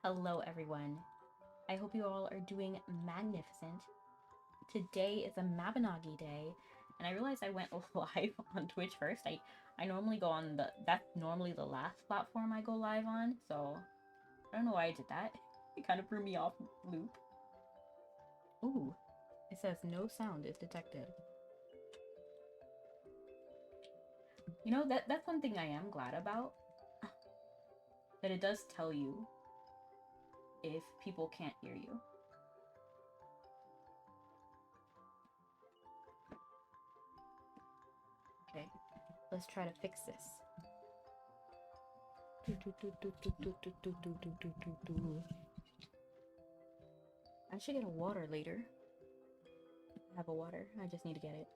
Hello, everyone. I hope you all are doing magnificent. Today is a Mabinogi day, and I realized I went live on Twitch first. I normally go on that's normally the last platform I go live on, so I don't know why I did that. It kind of threw me off loop. Ooh, it says no sound is detected. You know, that's one thing I am glad about, that it does tell you if people can't hear you. Okay, let's try to fix this. I should get a water later. I have a water. I just need to get it.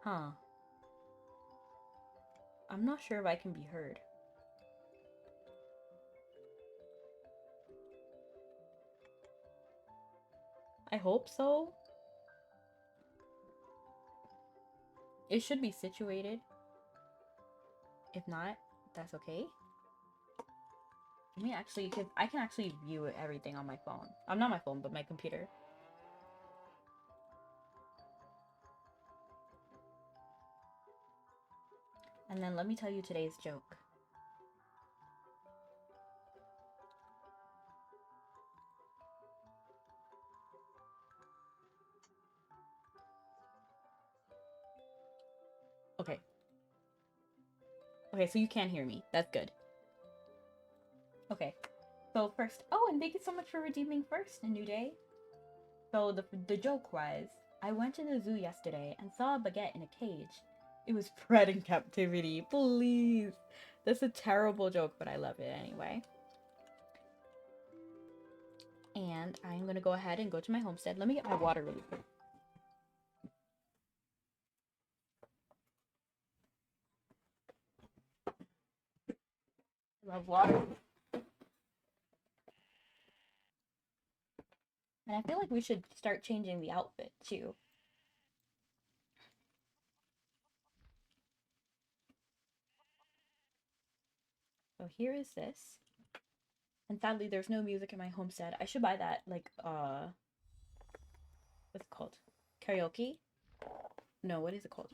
Huh. I'm not sure if I can be heard. I hope so. It should be situated. If not, that's okay. Let me actually, because I can actually view everything on my phone. I'm not my phone, but my computer. And then let me tell you today's joke. Okay. Okay, so you can hear me. That's good. Okay. So first, oh, and thank you so much for redeeming first, a new day. So the joke was, I went to the zoo yesterday and saw a baguette in a cage. It was bred in captivity. Please. That's a terrible joke, but I love it anyway. And I'm going to go ahead and go to my homestead. Let me get my water really quick. I love water. And I feel like we should start changing the outfit too. So here is this. And sadly, there's no music in my homestead. I should buy that, like, what's it called? Karaoke? No, what is it called?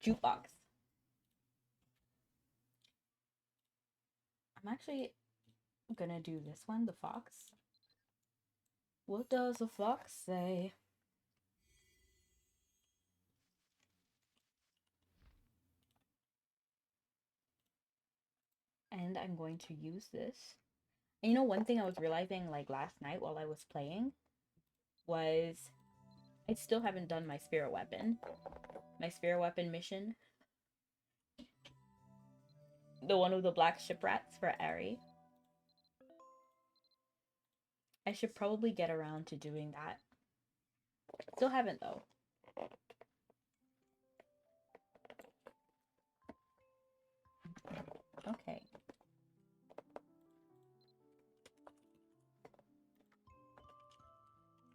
Jukebox. I'm actually gonna do this one, the fox. What does the fox say? And I'm going to use this. And you know, one thing I was realizing, like, last night while I was playing was I still haven't done my spirit weapon. My spirit weapon mission. The one with the black ship rats for Ari. I should probably get around to doing that. Still haven't though. Okay.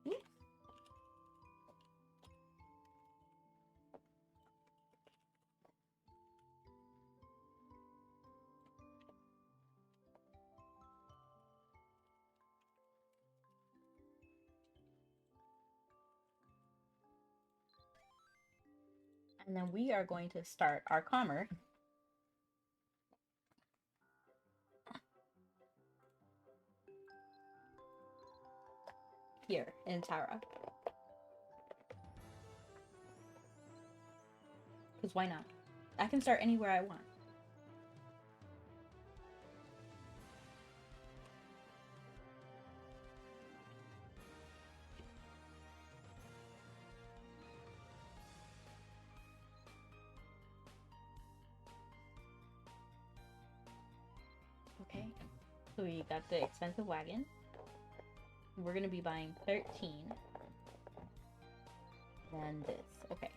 Oops. And then we are going to start our commerce here in Tara. Because why not? I can start anywhere I want. Okay. So we got the expensive wagon. We're going to be buying 13. Then this. Okay.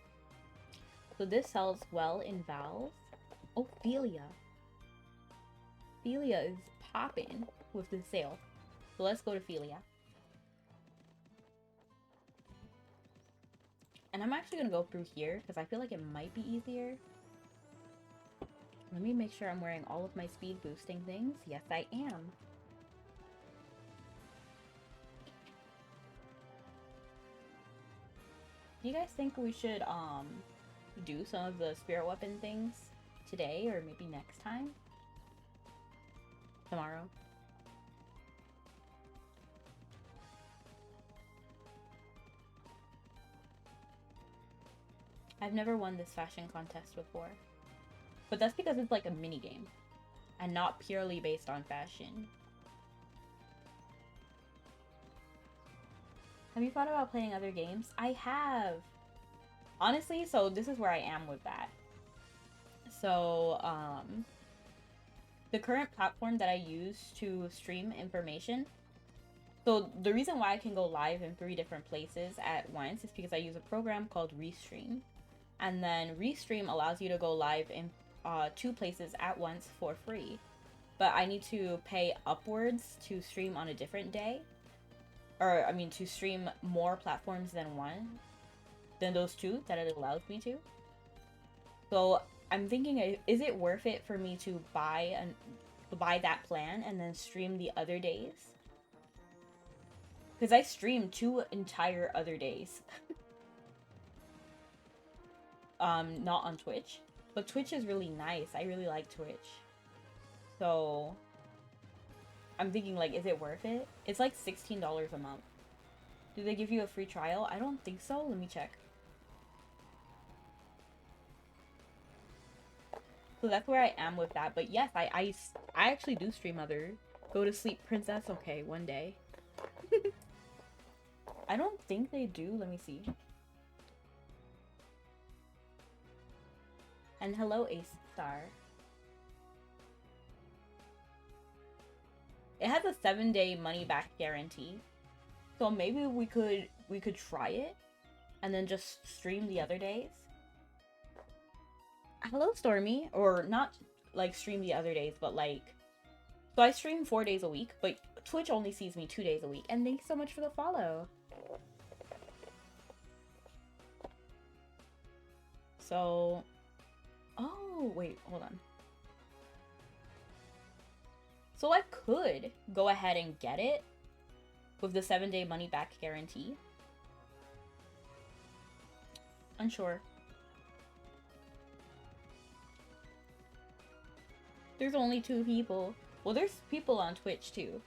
So this sells well in Valve. Oh, Philia. Philia is popping with the sale. So let's go to Philia. And I'm actually gonna go through here because I feel like it might be easier. Let me make sure I'm wearing all of my speed boosting things. Yes, I am. Do you guys think we should do some of the spirit weapon things today or maybe next time? Tomorrow? I've never won this fashion contest before. But that's because it's like a mini game and not purely based on fashion. Have you thought about playing other games? I have. Honestly, so this is where I am with that. So, the current platform that I use to stream information. So the reason why I can go live in 3 different places at once is because I use a program called Restream. And then Restream allows you to go live in 2 places at once for free. But I need to pay upwards to stream on a different day. Or, I mean, to stream more platforms than one. Than those 2 that it allows me to. So I'm thinking, is it worth it for me to buy that plan and then stream the other days? Because I stream 2 entire other days. Not on Twitch. But Twitch is really nice. I really like Twitch. So I'm thinking, like, is it worth it? It's like $16 a month. Do they give you a free trial? I don't think so. Let me check. So that's where I am with that. But yes, I actually do stream other. Go to sleep, princess. Okay, one day. I don't think they do. Let me see. And hello, Ace Star. It has a 7-day money back guarantee. So maybe we could try it and then just stream the other days. Hello, Stormy. Or not like stream the other days, but like, so I stream 4 days a week, but Twitch only sees me 2 days a week. And thanks so much for the follow. So, oh, wait, hold on. So I could go ahead and get it with the 7-day money back guarantee. Unsure. There's only 2 people. Well, there's people on Twitch too.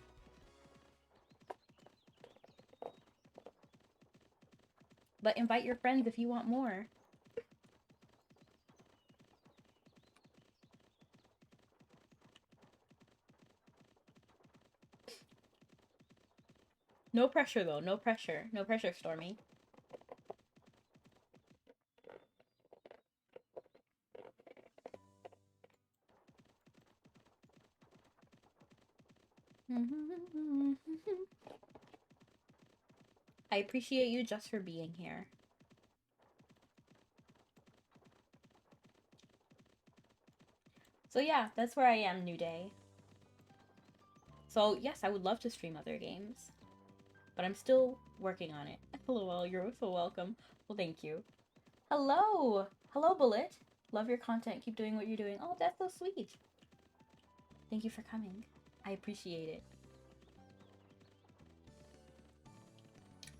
But invite your friends if you want more. No pressure though, no pressure. No pressure, Stormy. I appreciate you just for being here. So yeah, that's where I am, New Day. So yes, I would love to stream other games. But I'm still working on it. LOL, you're so welcome. Well, thank you. Hello! Hello, Bullet. Love your content. Keep doing what you're doing. Oh, that's so sweet. Thank you for coming. I appreciate it.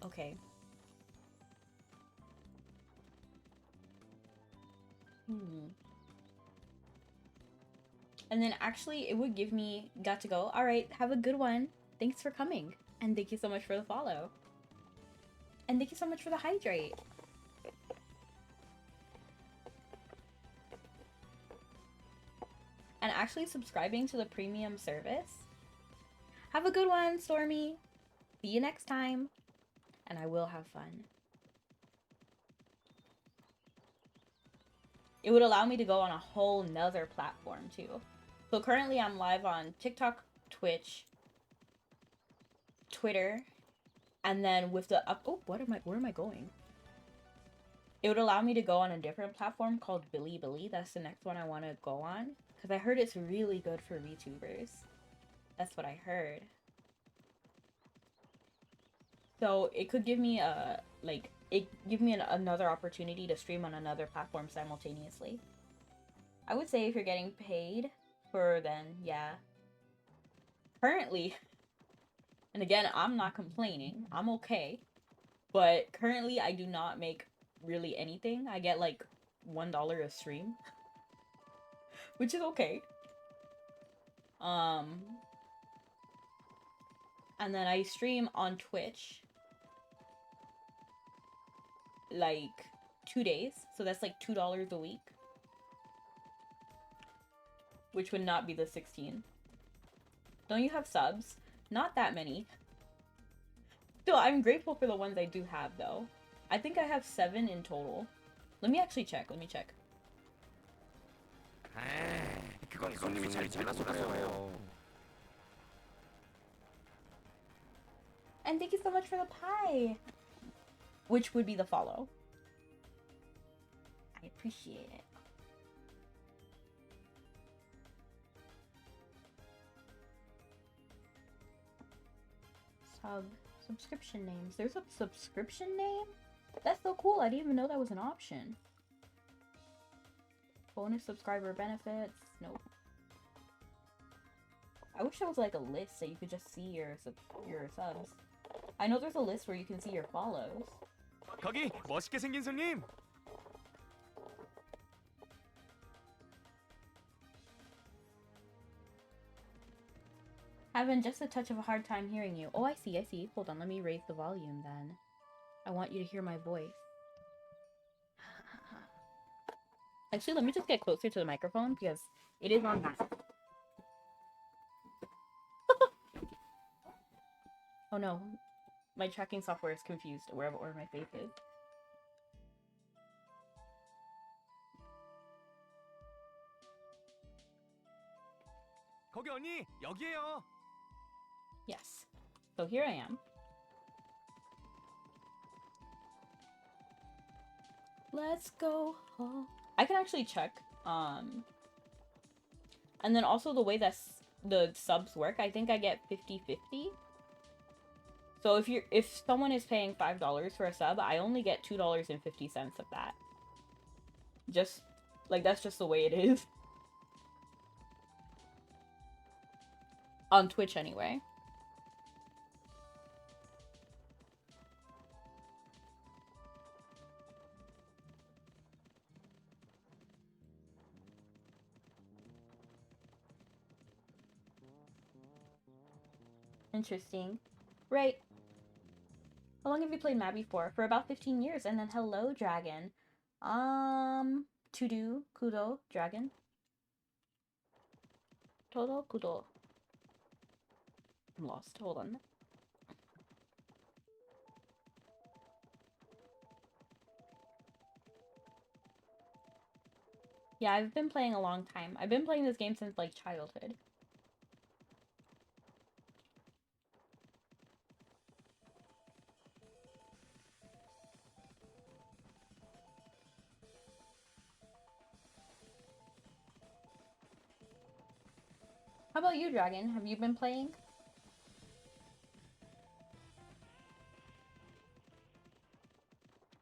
Okay. And then actually, it would give me got to go. All right, have a good one. Thanks for coming. And thank you so much for the follow. And thank you so much for the hydrate. And actually subscribing to the premium service. Have a good one, Stormy. See you next time. And I will have fun. It would allow me to go on a whole nother platform too. So currently I'm live on TikTok, Twitch, Twitter, and then with the where am I going? It would allow me to go on a different platform called Bilibili. That's the next one I want to go on because I heard it's really good for VTubers. That's what I heard. So it could give me a like it give me another opportunity to stream on another platform simultaneously. I would say if you're getting paid for, then yeah. Currently, and again, I'm not complaining. I'm okay. But currently, I do not make really anything. I get like $1 a stream, which is okay. And then I stream on Twitch like 2 days, so that's like $2 a week, which would not be the 16. Don't you have subs? Not that many. Still, I'm grateful for the ones I do have, though. I think I have 7 in total. Let me actually check. Let me check. 그건 손님이 잘 잘라서요. And thank you so much for the pie! Which would be the follow. I appreciate it. Subscription names. There's a subscription name? That's so cool. I didn't even know that was an option. Bonus subscriber benefits. Nope. I wish there was like a list that you could just see your subs. I know there's a list where you can see your follows. 거기 멋있게 생긴 손님. Having just a touch of a hard time hearing you. Oh, I see, I see. Hold on, let me raise the volume then. I want you to hear my voice. Actually, let me just get closer to the microphone because it is on that. Oh no, my tracking software is confused where my face is. 거기 언니 여기에요. Yes. So here I am. Let's go home. I can actually check. And then also the way that the subs work, I think I get 50-50. So if someone is paying $5 for a sub, I only get $2.50 of that. Just like that's just the way it is. On Twitch anyway. Interesting. Right. How long have you played Mabby for? For about 15 years. And then hello, Dragon. To-do, kudo, Dragon. Todo, kudo. I'm lost. Hold on. Yeah, I've been playing a long time. I've been playing this game since, like, childhood. How about you, Dragon? Have you been playing?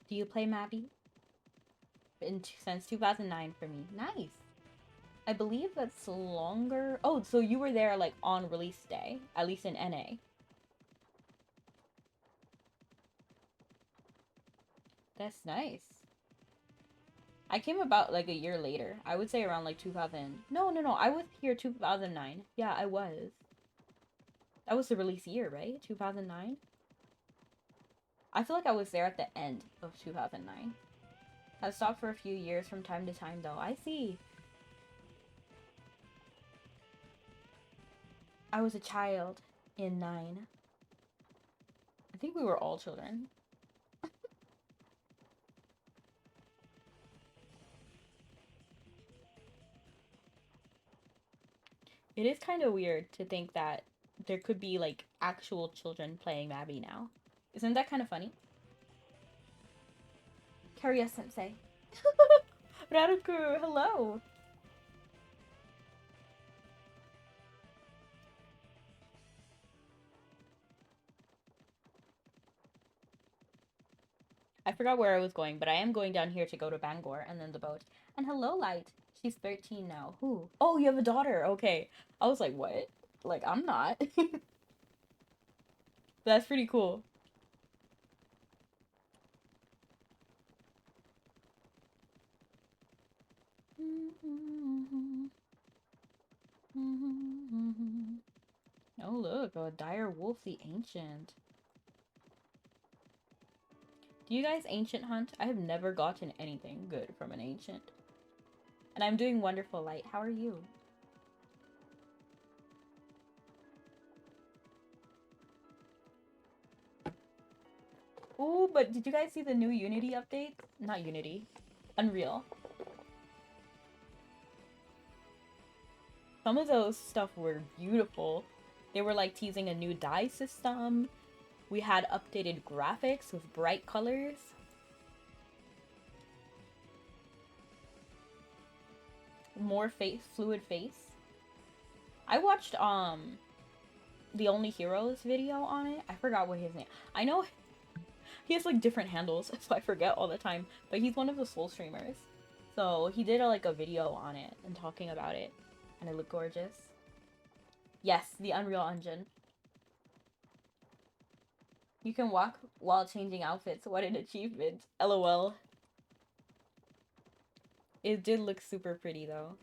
Do you play Mabby? Since 2009 for me. Nice. I believe that's longer. Oh, so you were there like on release day, at least in NA. That's nice. I came about like a year later. I would say around like 2000. No. I was here 2009. Yeah, I was. That was the release year, right? 2009? I feel like I was there at the end of 2009. I stopped for a few years from time to time, though. I see. I was a child in 9. I think we were all children. It is kind of weird to think that there could be, like, actual children playing Mabby now. Isn't that kind of funny? Karya-sensei. Raruku, hello! I forgot where I was going, but I am going down here to go to Bangor and then the boat. And hello, Light. She's 13 now. Who? Oh, you have a daughter. Okay. I was like, what? Like, I'm not. That's pretty cool. Oh, look, a dire wolf the ancient. Do you guys ancient hunt? I have never gotten anything good from an ancient. And I'm doing wonderful, Light. How are you? Ooh, but did you guys see the new Unity update? Not Unity. Unreal. Some of those stuff were beautiful. They were like teasing a new dye system. We had updated graphics with bright colors. More fluid face. I watched the Only Heroes video on it. I forgot what his name. I know he has like different handles, so I forget all the time. But he's one of the Soul streamers. So he did like a video on it and talking about it. And it looked gorgeous. Yes, the Unreal Engine. You can walk while changing outfits. What an achievement. LOL. It did look super pretty though.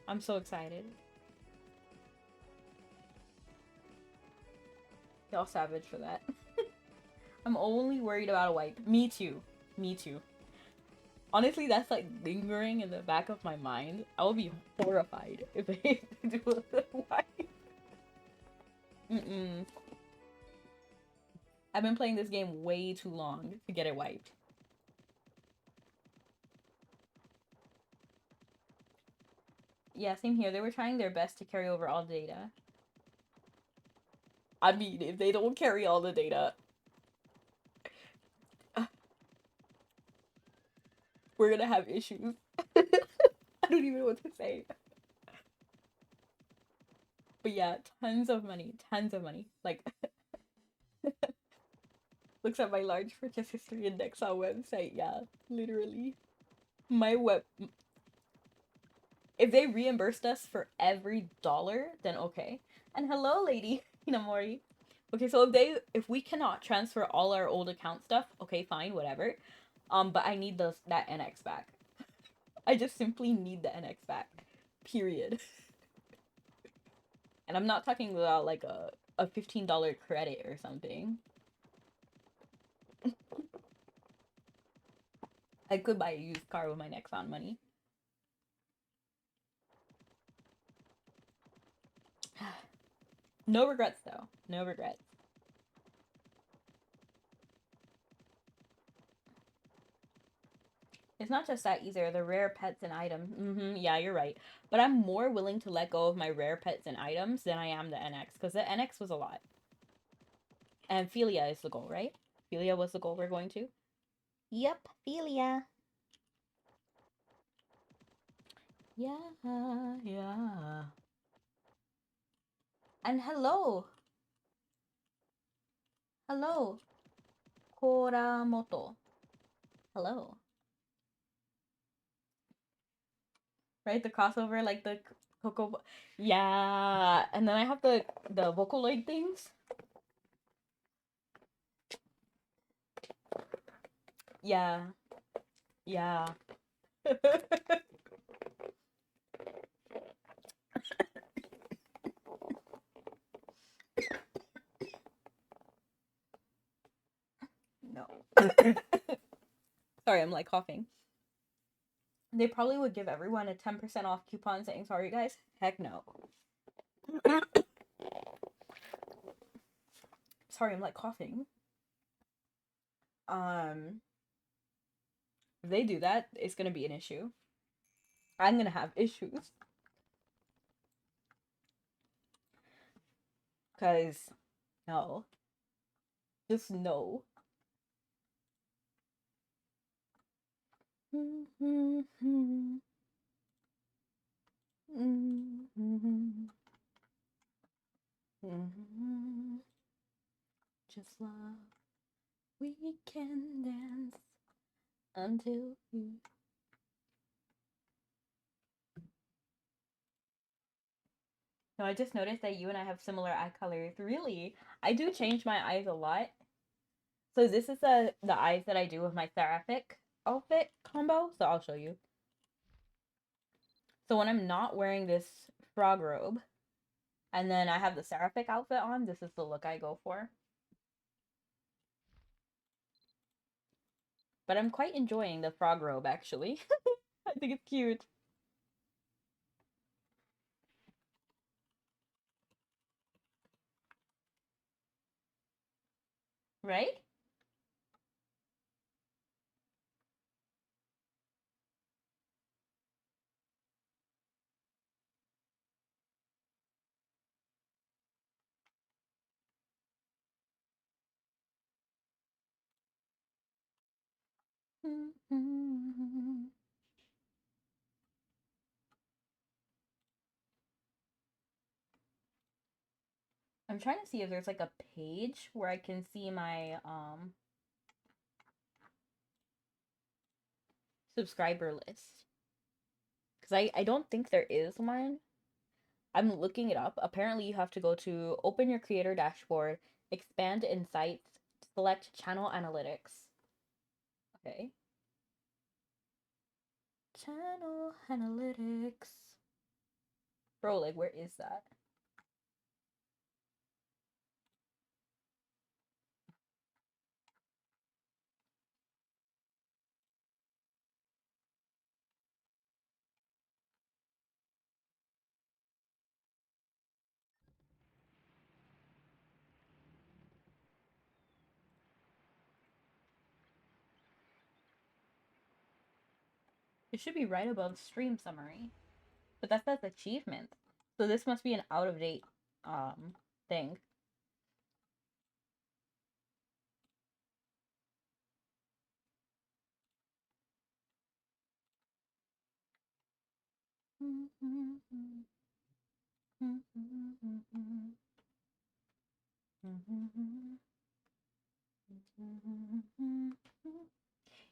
I'm so excited. Y'all savage for that. I'm only worried about a wipe. Me too. Me too. Honestly, that's like lingering in the back of my mind. I would be horrified if they do a wipe. Mm-mm. I've been playing this game way too long to get it wiped. Yeah, same here. They were trying their best to carry over all the data. I mean, if they don't carry all the data, we're gonna have issues. I don't even know what to say. But yeah, tons of money. Tons of money. Like, looks at my large purchase history index on website. Yeah, literally. My web... If they reimbursed us for every dollar, then okay. And hello, lady Hinamori. Okay, so if we cannot transfer all our old account stuff, okay, fine, whatever. But I need that NX back. I just simply need the NX back. Period. And I'm not talking about like a $15 credit or something. I could buy a used car with my Nexon money. No regrets though. No regrets. It's not just that either. The rare pets and items. Yeah, you're right. But I'm more willing to let go of my rare pets and items than I am the NX. Because the NX was a lot. And Philia is the goal, right? Philia was the goal we're going to? Yep, Philia. Yeah, yeah. And hello. Hello. Koramoto. Hello. Right? The crossover, like the Coco. Yeah. And then I have the Vocaloid things. Yeah. Yeah. No. Sorry, I'm like coughing. They probably would give everyone a 10% off coupon saying sorry guys. Heck no. Sorry, I'm like coughing. If they do that, it's gonna be an issue. I'm gonna have issues. Cause no. Just no. Just love. We can dance until you. No, I just noticed that you and I have similar eye colors. Really? I do change my eyes a lot. So this is the eyes that I do with my Seraphic outfit combo. So I'll show you. So when I'm not wearing this frog robe, and then I have the Seraphic outfit on, this is the look I go for. But I'm quite enjoying the frog robe, actually. I think it's cute. Right? I'm trying to see if there's like a page where I can see my subscriber list. Because I don't think there is one. I'm looking it up. Apparently, you have to go to open your creator dashboard, expand insights, select channel analytics. Okay. Channel analytics. Bro, like, where is that? It should be right above stream summary. But that says achievement. So this must be an out of date thing.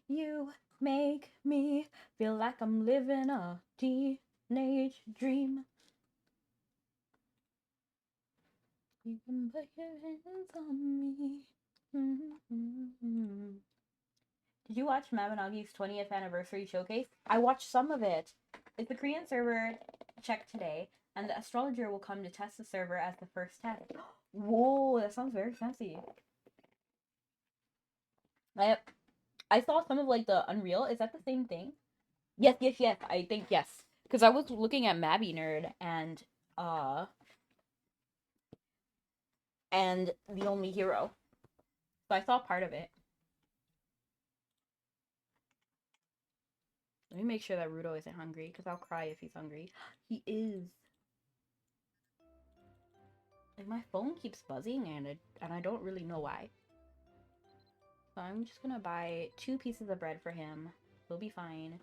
You make me feel like I'm living a teenage dream. You can put your hands on me. Did you watch Mabinogi's 20th anniversary showcase? I watched some of it. It's the Korean server checked today, and the astrologer will come to test the server as the first test. Whoa, that sounds very fancy. I I saw some of like the Unreal. Is that the same thing? Yes, yes, yes. I think yes. Because I was looking at Mabby Nerd and The Only Hero. So I saw part of it. Let me make sure that Rudo isn't hungry, because I'll cry if he's hungry. He is. Like my phone keeps buzzing and I don't really know why. So I'm just gonna buy 2 pieces of bread for him. He'll be fine.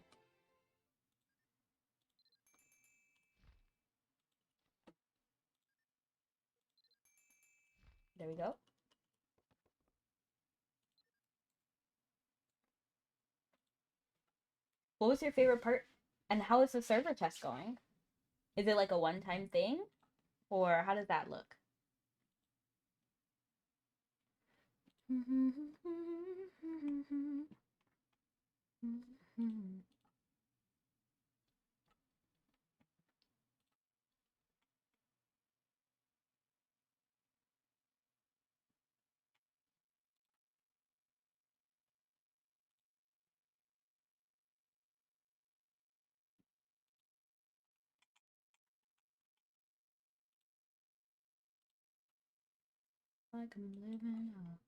There we go. What was your favorite part? And how is the server test going? Is it like a one-time thing? Or how does that look? Like I'm living a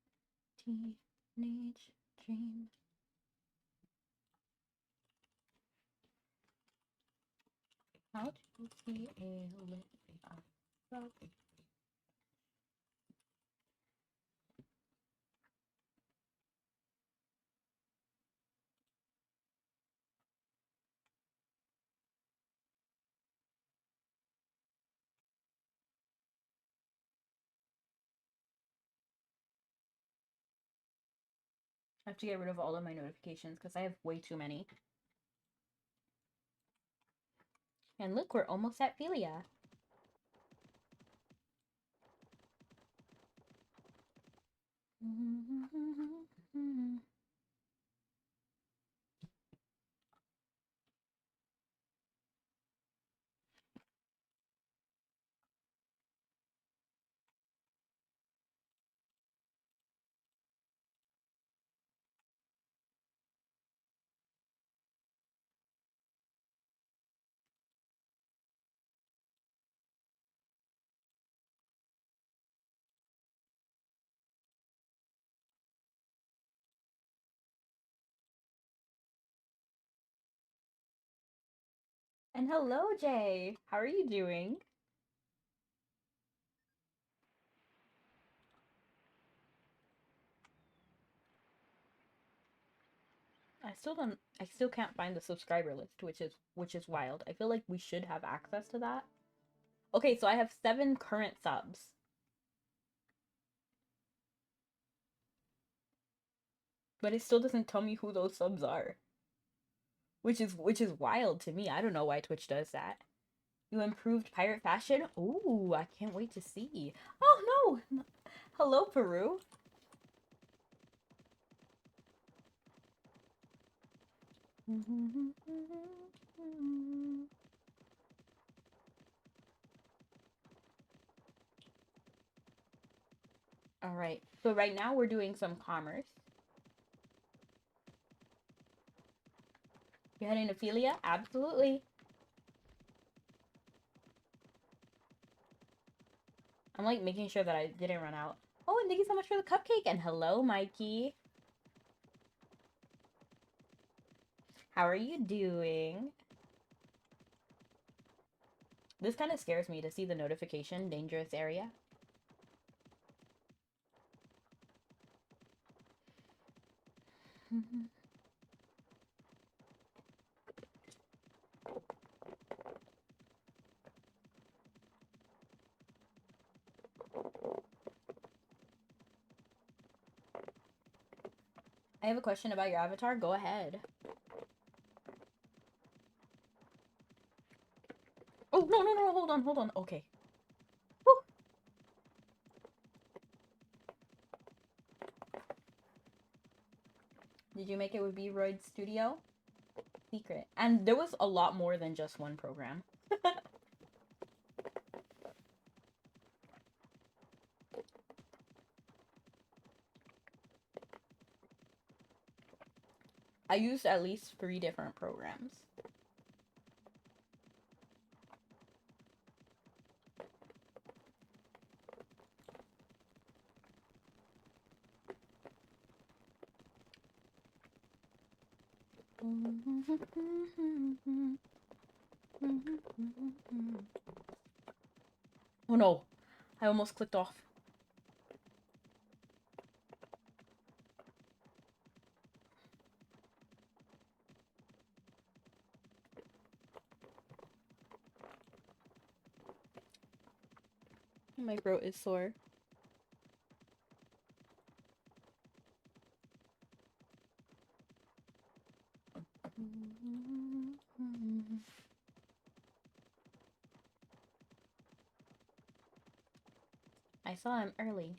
teenage dream. How to be a little I have to get rid of all of my notifications because I have way too many. And look, we're almost at Philia. And hello, Jay. How are you doing? I still can't find the subscriber list, which is wild. I feel like we should have access to that. Okay, so I have 7 current subs. But it still doesn't tell me who those subs are. Which is wild to me. I don't know why Twitch does that. You improved pirate fashion? Ooh, I can't wait to see. Oh no! Hello, Peru. All right. So right now we're doing some commerce. You heading to Philia? Absolutely. I'm like making sure that I didn't run out. Oh, and thank you so much for the cupcake. And hello, Mikey. How are you doing? This kind of scares me to see the notification, dangerous area. I have a question about your avatar. Go ahead. Oh, no, no, no. Hold on, hold on. Okay. Woo. Did you make it with B-Royd Studio? Secret. And there was a lot more than just one program. I used at least 3 different programs. Oh no, I almost clicked off. My throat is sore. I saw him early.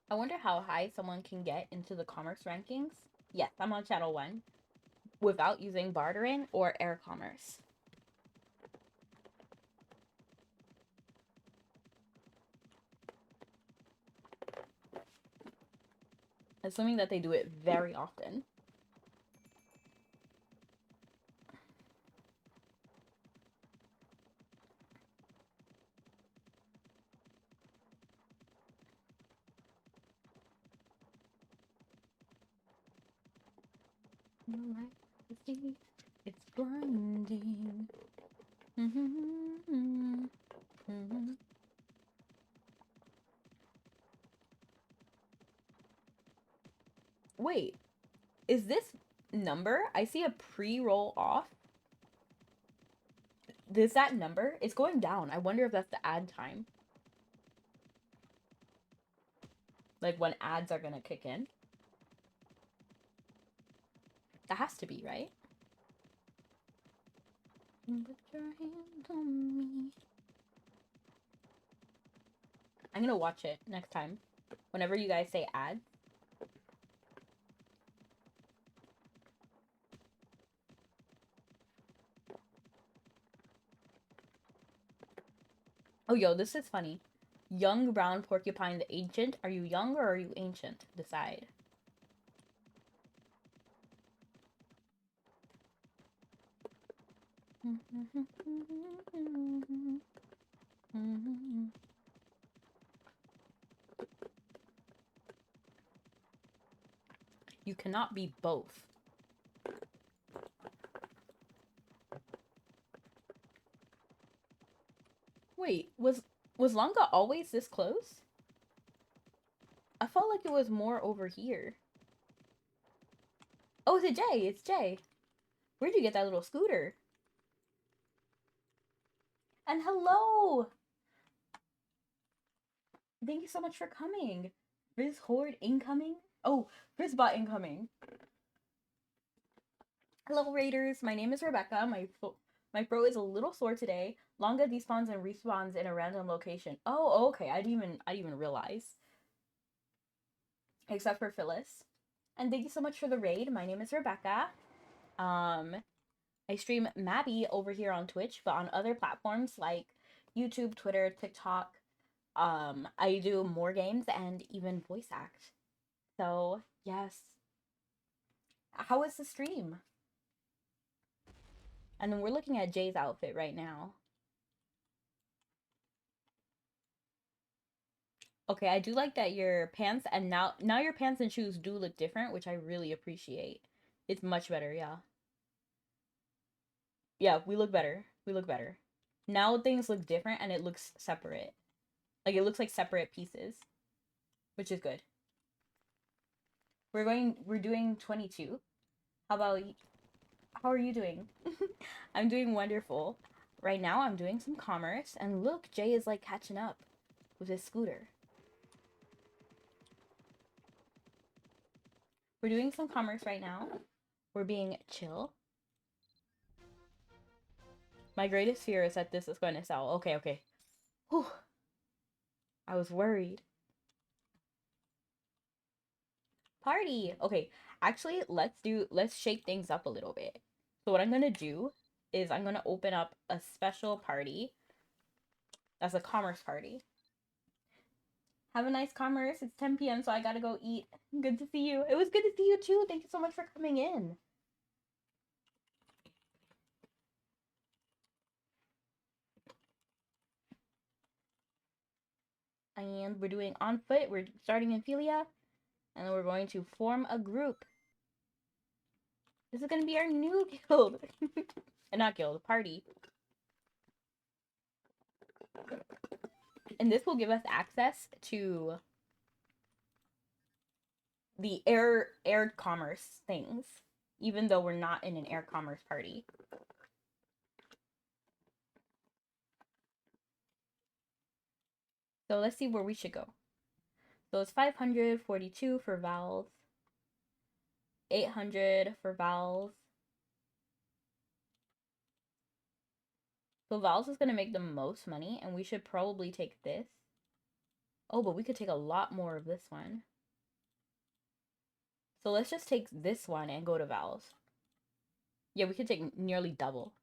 I wonder how high someone can get into the commerce rankings. Yes, I'm on channel 1 without using bartering or air commerce. Assuming that they do it very often. It's blinding. Wait, is this number? I see a pre-roll off. Is that number? It's going down. I wonder if that's the ad time. Like when ads are gonna kick in. That has to be, right? Put your hand on me. I'm gonna watch it next time. Whenever you guys say ads. Oh, yo, this is funny. Young brown porcupine the ancient. Are you young or are you ancient? Decide. You cannot be both. Wait, was Longa always this close? I felt like it was more over here. Oh, it's Jay. It's Jay. Where'd you get that little scooter? And hello! Thank you so much for coming. Frizz Horde incoming? Oh, Frizzbot incoming. Hello, Raiders. My name is Rebecca. My throat is a little sore today. Longa despawns and respawns in a random location. Oh, okay. I didn't even realize. Except for Phyllis. And thank you so much for the raid. My name is Rebecca. I stream Mabby over here on Twitch, but on other platforms like YouTube, Twitter, TikTok, I do more games and even voice act. So, yes. How is the stream? And then we're looking at Jay's outfit right now. Okay, I do like that your pants and now your pants and shoes do look different, which I really appreciate. It's much better, yeah. Yeah, we look better. We look better. Now things look different and it looks separate. Like it looks like separate pieces, which is good. We're doing 22. How are you doing? I'm doing wonderful. Right now I'm doing some commerce and look, Jay is like catching up with his scooter. We're doing some commerce right now. We're being chill. My greatest fear is that this is going to sell. Okay. Whew. I was worried. Party! Okay, actually, let's shake things up a little bit. So what I'm gonna do is I'm gonna open up a special party. That's a commerce party. Have a nice commerce. It's 10 p.m. so I gotta go eat. Good to see you. It was good to see you too. Thank you so much for coming in. And we're doing on foot. We're starting in Philia. And then we're going to form a group. This is gonna be our new guild. And not guild, party. And this will give us access to the air commerce things, even though we're not in an air commerce party. So let's see where we should go. So it's 542 for vowels, 800 for vowels. So vowels is going to make the most money, and we should probably take this. Oh, but we could take a lot more of this one. So let's just take this one and go to vowels. Yeah, we could take nearly double.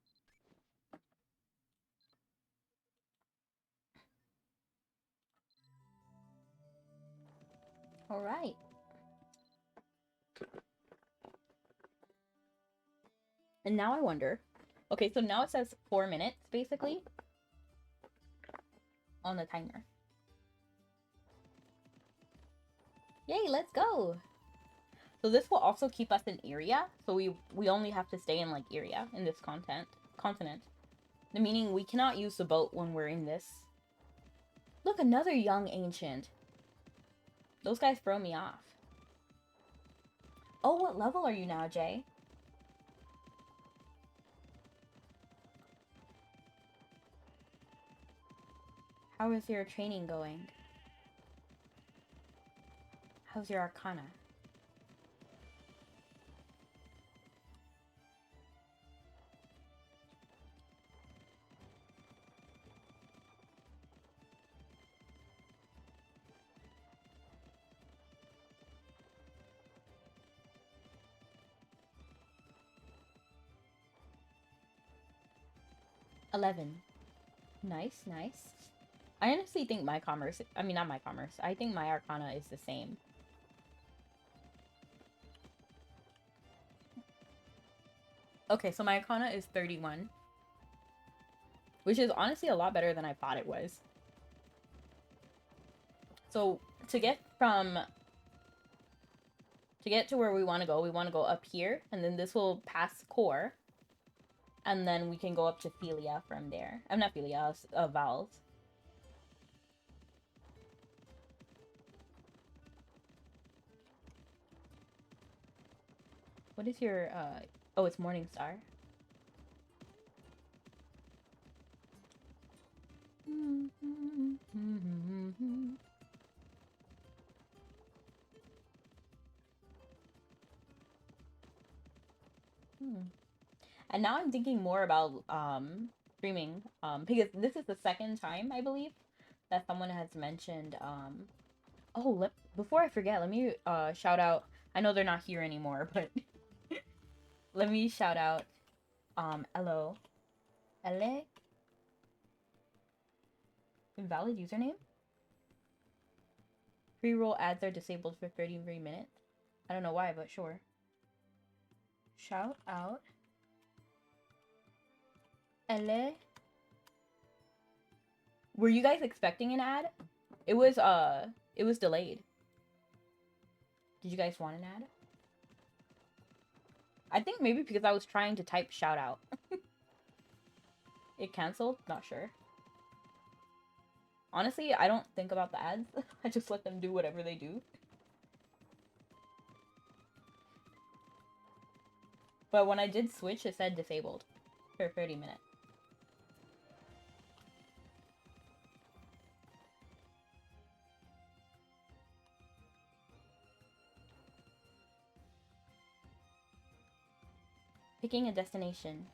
All right. And now I wonder. Okay, so now it says 4 minutes, basically, on the timer. Yay, let's go! So this will also keep us in area, so we only have to stay in, like, area in this continent. The meaning we cannot use the boat when we're in this. Look, another young ancient. Those guys throw me off. Oh, what level are you now, Jay? How is your training going? How's your arcana? $11. Nice, nice. I honestly think my commerce, I mean, not my commerce, I think my arcana is the same. Okay, so my arcana is 31. Which is honestly a lot better than I thought it was. So to get to where we want to go up here, and then this will pass core, and then we can go up to Philia from there. I'm not Philia, vowels. What is your oh, it's Morningstar. And now I'm thinking more about streaming because this is the second time I believe that someone has mentioned oh, before I forget, let me shout out. I know they're not here anymore, but let me shout out hello. Elle? Invalid username? Pre-roll ads are disabled for 33 minutes. I don't know why, but sure. Shout out. Elle? Were you guys expecting an ad? It was delayed. Did you guys want an ad? I think maybe because I was trying to type shout out. It canceled? Not sure. Honestly, I don't think about the ads. I just let them do whatever they do. But when I did switch, it said disabled for 30 minutes. Picking a destination.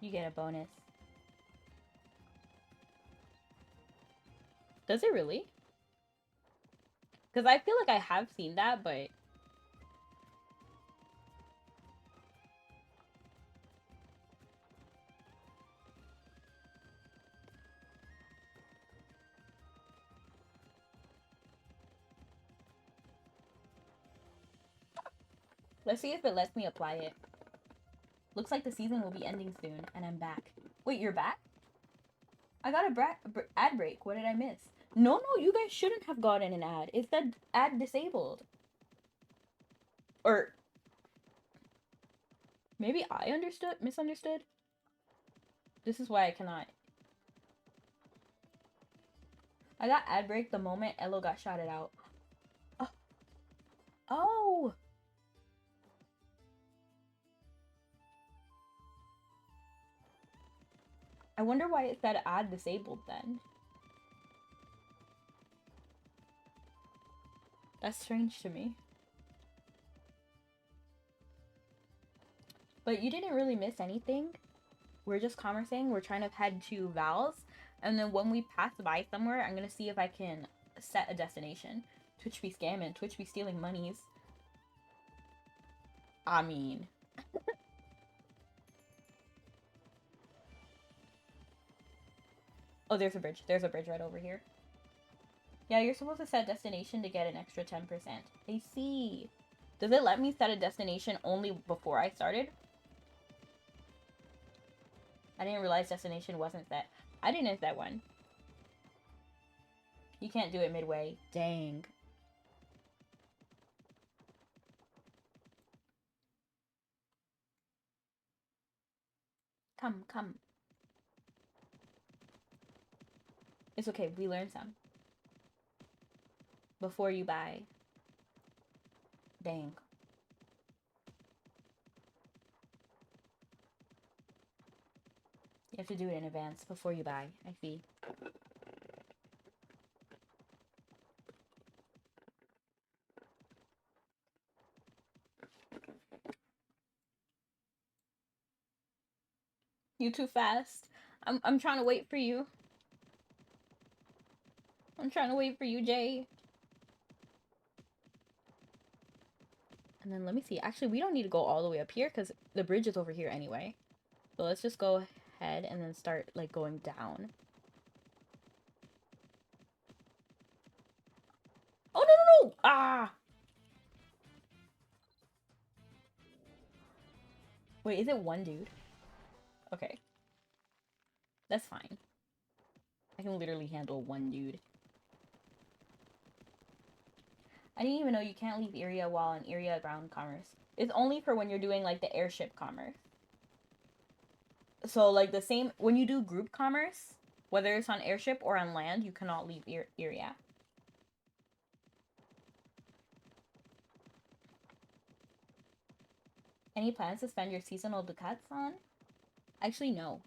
You get a bonus. Does it really? Because I feel like I have seen that, but... Let's see if it lets me apply it. Looks like the season will be ending soon, and I'm back. Wait, you're back? I got a ad break. What did I miss? No, you guys shouldn't have gotten an ad. It said ad disabled. Or... maybe I misunderstood? This is why I cannot. I got ad break the moment Elo got shouted out. Oh! Oh! I wonder why it said ad disabled then. That's strange to me. But you didn't really miss anything. We're just conversing. We're trying to head to Val's. And then when we pass by somewhere, I'm going to see if I can set a destination. Twitch be scamming. Twitch be stealing monies. I mean... oh, there's a bridge. There's a bridge right over here. Yeah, you're supposed to set destination to get an extra 10%. I see. Does it let me set a destination only before I started? I didn't realize destination wasn't set. I didn't set one. You can't do it midway. Dang. Come, come. It's okay. We learn some. Before you buy. Dang. You have to do it in advance before you buy. I see. You too fast. I'm trying to wait for you. I'm trying to wait for you, Jay. And then let me see. Actually, we don't need to go all the way up here because the bridge is over here anyway. So let's just go ahead and then start like going down. Oh, no, no, no! Ah! Wait, is it one dude? Okay. That's fine. I can literally handle one dude. I didn't even know you can't leave area while in area ground commerce. It's only for when you're doing like the airship commerce. So like the same, when you do group commerce, whether it's on airship or on land, you cannot leave area. Any plans to spend your seasonal ducats on? Actually, no.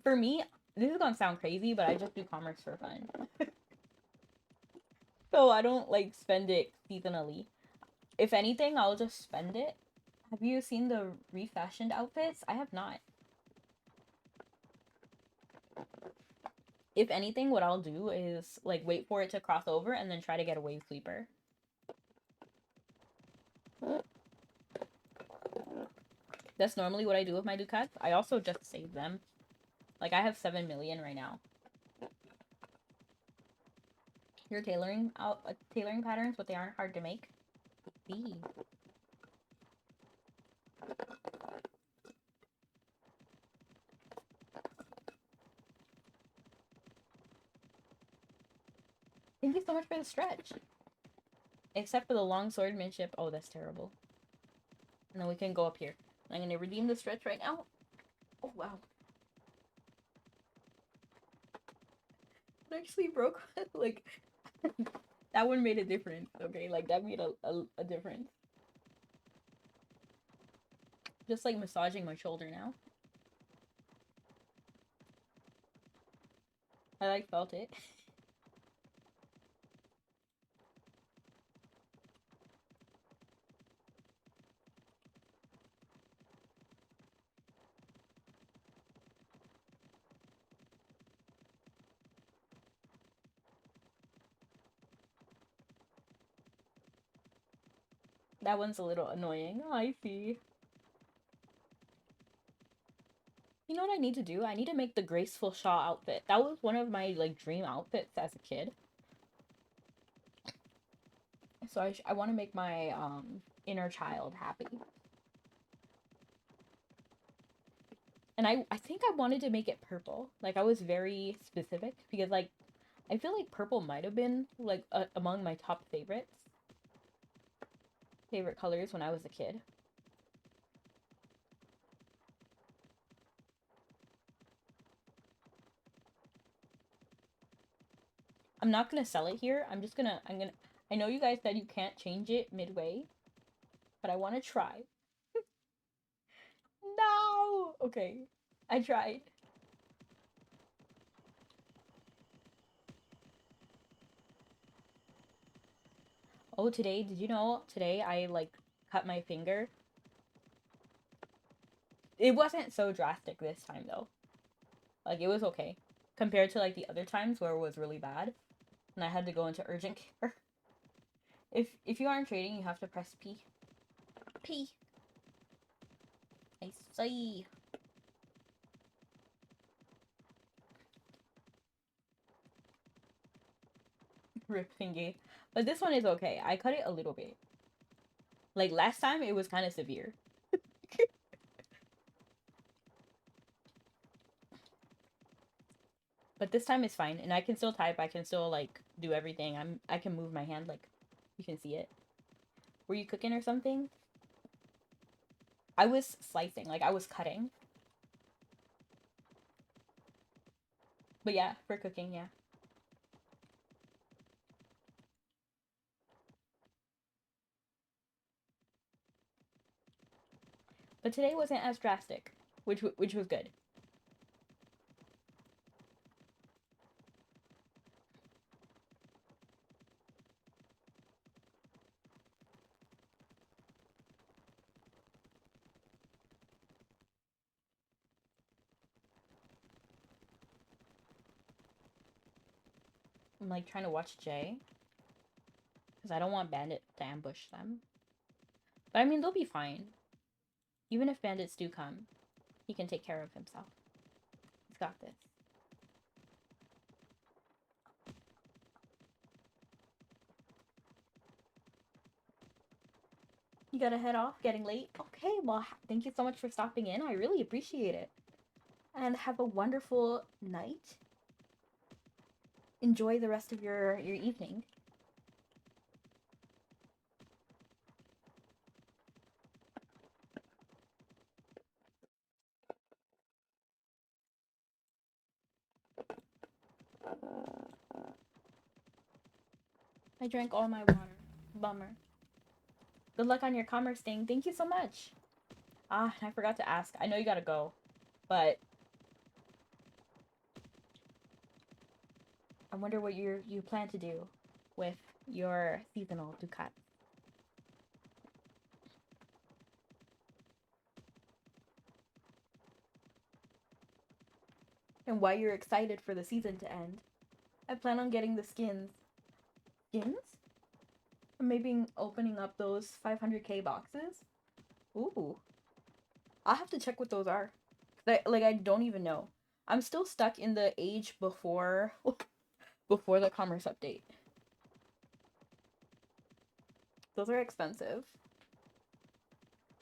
For me, this is gonna sound crazy, but I just do commerce for fun. So I don't like spend it seasonally. If anything, I'll just spend it. Have you seen the refashioned outfits? I have not. If anything, what I'll do is like wait for it to cross over and then try to get a wave sweeper. That's normally what I do with my ducats. I also just save them. Like I have 7 million right now. Your tailoring patterns, but they aren't hard to make. See. Thank you so much for the stretch. Except for the long swordmanship. Oh, that's terrible. And then we can go up here. I'm gonna redeem the stretch right now. Oh wow. It actually broke. Like that one made a difference. Okay, like that made a difference. Just like massaging my shoulder now. I like felt it. That one's a little annoying. Oh, I see. You know what I need to do? I need to make the graceful shawl outfit. That was one of my like dream outfits as a kid. So I want to make my inner child happy. And I think I wanted to make it purple. Like I was very specific because like I feel like purple might have been like among my top favorite colors when I was a kid. I'm not gonna sell it here. I'm gonna I know you guys said you can't change it midway, but I want to try. No! Okay. I tried. Oh, today, did you know today I like cut my finger? It wasn't so drastic this time though. Like it was okay compared to like the other times where it was really bad and I had to go into urgent care. If you aren't trading, you have to press P. P. I see. Rip thingy. But this one is okay. I cut it a little bit. Like last time it was kind of severe. But this time it's fine and I can still type. I can still like do everything. I can move my hand like you can see it. Were you cooking or something? I was slicing, like I was cutting. But yeah, for cooking, yeah. But today wasn't as drastic, which was good. I'm like trying to watch Jay because I don't want Bandit to ambush them. But I mean, they'll be fine. Even if bandits do come, he can take care of himself. He's got this. You gotta head off, getting late. Okay, well, thank you so much for stopping in. I really appreciate it. And have a wonderful night. Enjoy the rest of your evening. I drank all my water. Bummer. Good luck on your commerce thing. Thank you so much. Ah, I forgot to ask. I know you gotta go, but I wonder what you plan to do with your seasonal ducat. And why you're excited for the season to end. I plan on getting the skins. Skins? Or maybe opening up those 500k boxes? Ooh. I'll have to check what those are. I don't even know. I'm still stuck in the age before before the commerce update. Those are expensive.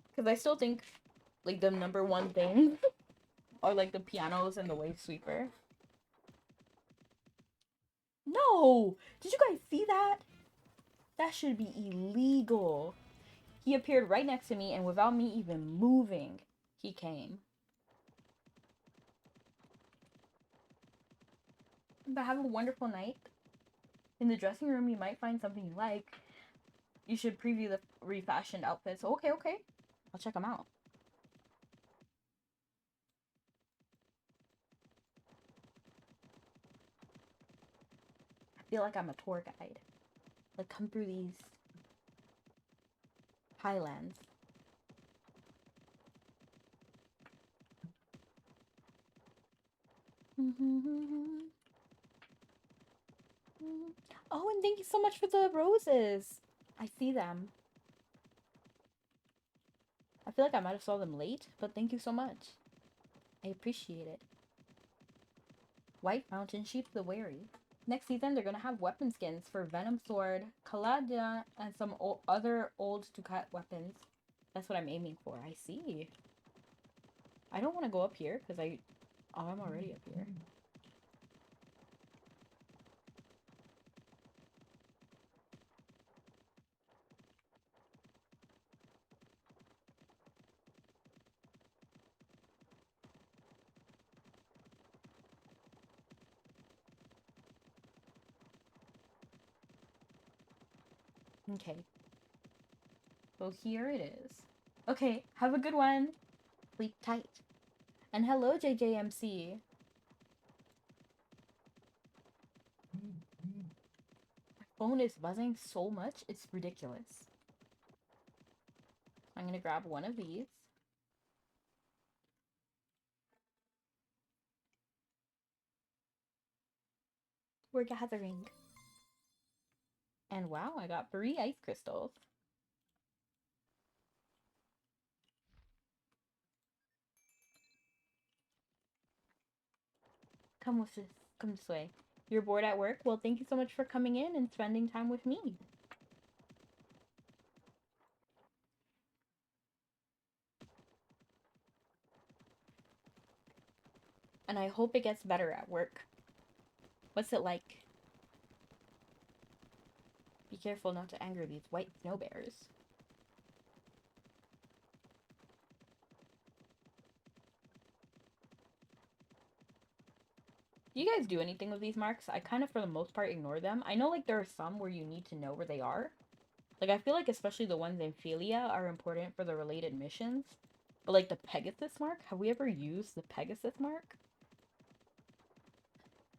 Because I still think like the number one thing are like the pianos and the wave sweeper. No! Did you guys see that? That should be illegal. He appeared right next to me and without me even moving, he came. But have a wonderful night. In the dressing room, you might find something you like. You should preview the refashioned outfits. Okay, okay. I'll check them out. I feel like I'm a tour guide. Like, come through these highlands. Oh, and thank you so much for the roses. I see them. I feel like I might have saw them late, but thank you so much. I appreciate it. White Mountain Sheep the Wary. Next season, they're gonna have weapon skins for Venom Sword, Kaladia, and some other old Ducat weapons. That's what I'm aiming for. I see. I don't want to go up here because I'm already up here. Okay. So here it is. Okay, have a good one. Sleep tight. And hello, JJMC. My phone is buzzing so much, it's ridiculous. I'm gonna grab one of these. We're gathering. And wow, I got 3 ice crystals. Come this way. You're bored at work? Well, thank you so much for coming in and spending time with me. And I hope it gets better at work. What's it like? Be careful not to anger these white snow bears. Do you guys do anything with these marks? I kind of, for the most part, ignore them. I know, like, there are some where you need to know where they are. Like, I feel like especially the ones in Philia are important for the related missions. But, like, the Pegasus mark? Have we ever used the Pegasus mark?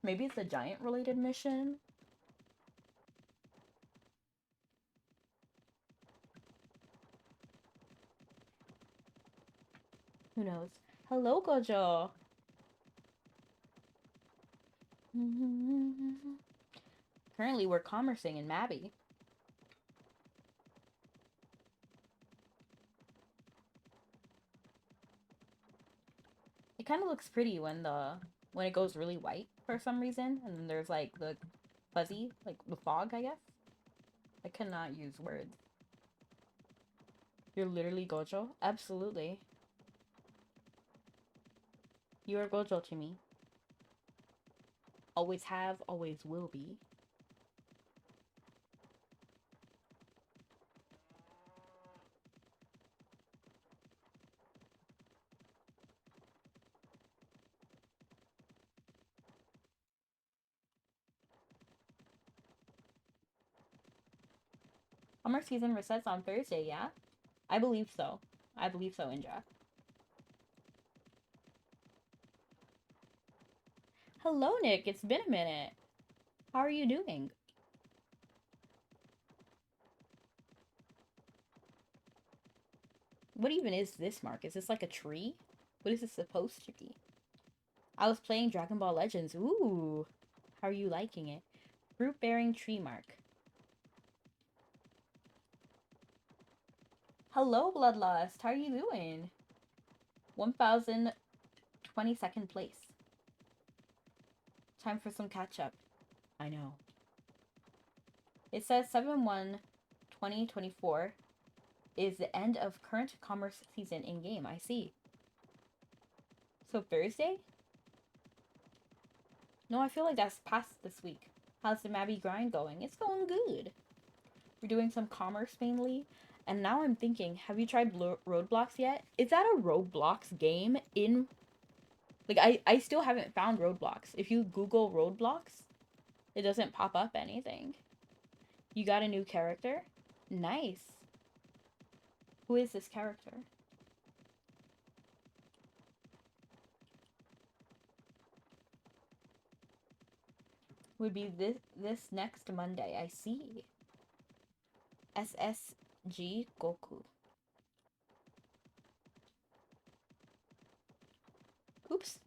Maybe it's a giant related mission? Who knows? Hello, Gojo! Currently, we're commercing in Mabby. It kind of looks pretty when it goes really white for some reason, and then there's like the fuzzy, like the fog, I guess. I cannot use words. You're literally Gojo? Absolutely. You are Gojo to me. Always have, always will be. Summer season resets on Thursday, yeah? I believe so. I believe so, Indra. Hello, Nick. It's been a minute. How are you doing? What even is this mark? Is this like a tree? What is this supposed to be? I was playing Dragon Ball Legends. Ooh. How are you liking it? Fruit-bearing tree mark. Hello, Bloodlust. How are you doing? 1022nd place. Time for some catch-up. I know. It says 7/1/2024 is the end of current commerce season in-game. I see. So Thursday? No, I feel like that's past this week. How's the Mabby grind going? It's going good. We're doing some commerce mainly. And now I'm thinking, have you tried Roadblocks yet? Is that a Roblox game in... Like, I still haven't found Roadblocks. If you Google Roadblocks, it doesn't pop up anything. You got a new character? Nice. Who is this character? Would be this next Monday. I see. SSG Goku. Oops.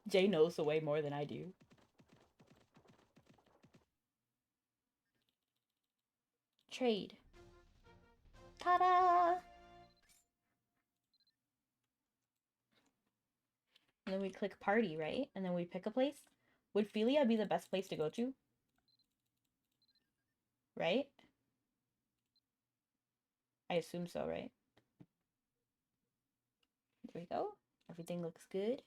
Jay knows the way more than I do. Trade. Ta-da! And then we click party, right? And then we pick a place. Would Philia be the best place to go to? Right? I assume so, right? There we go. Everything looks good.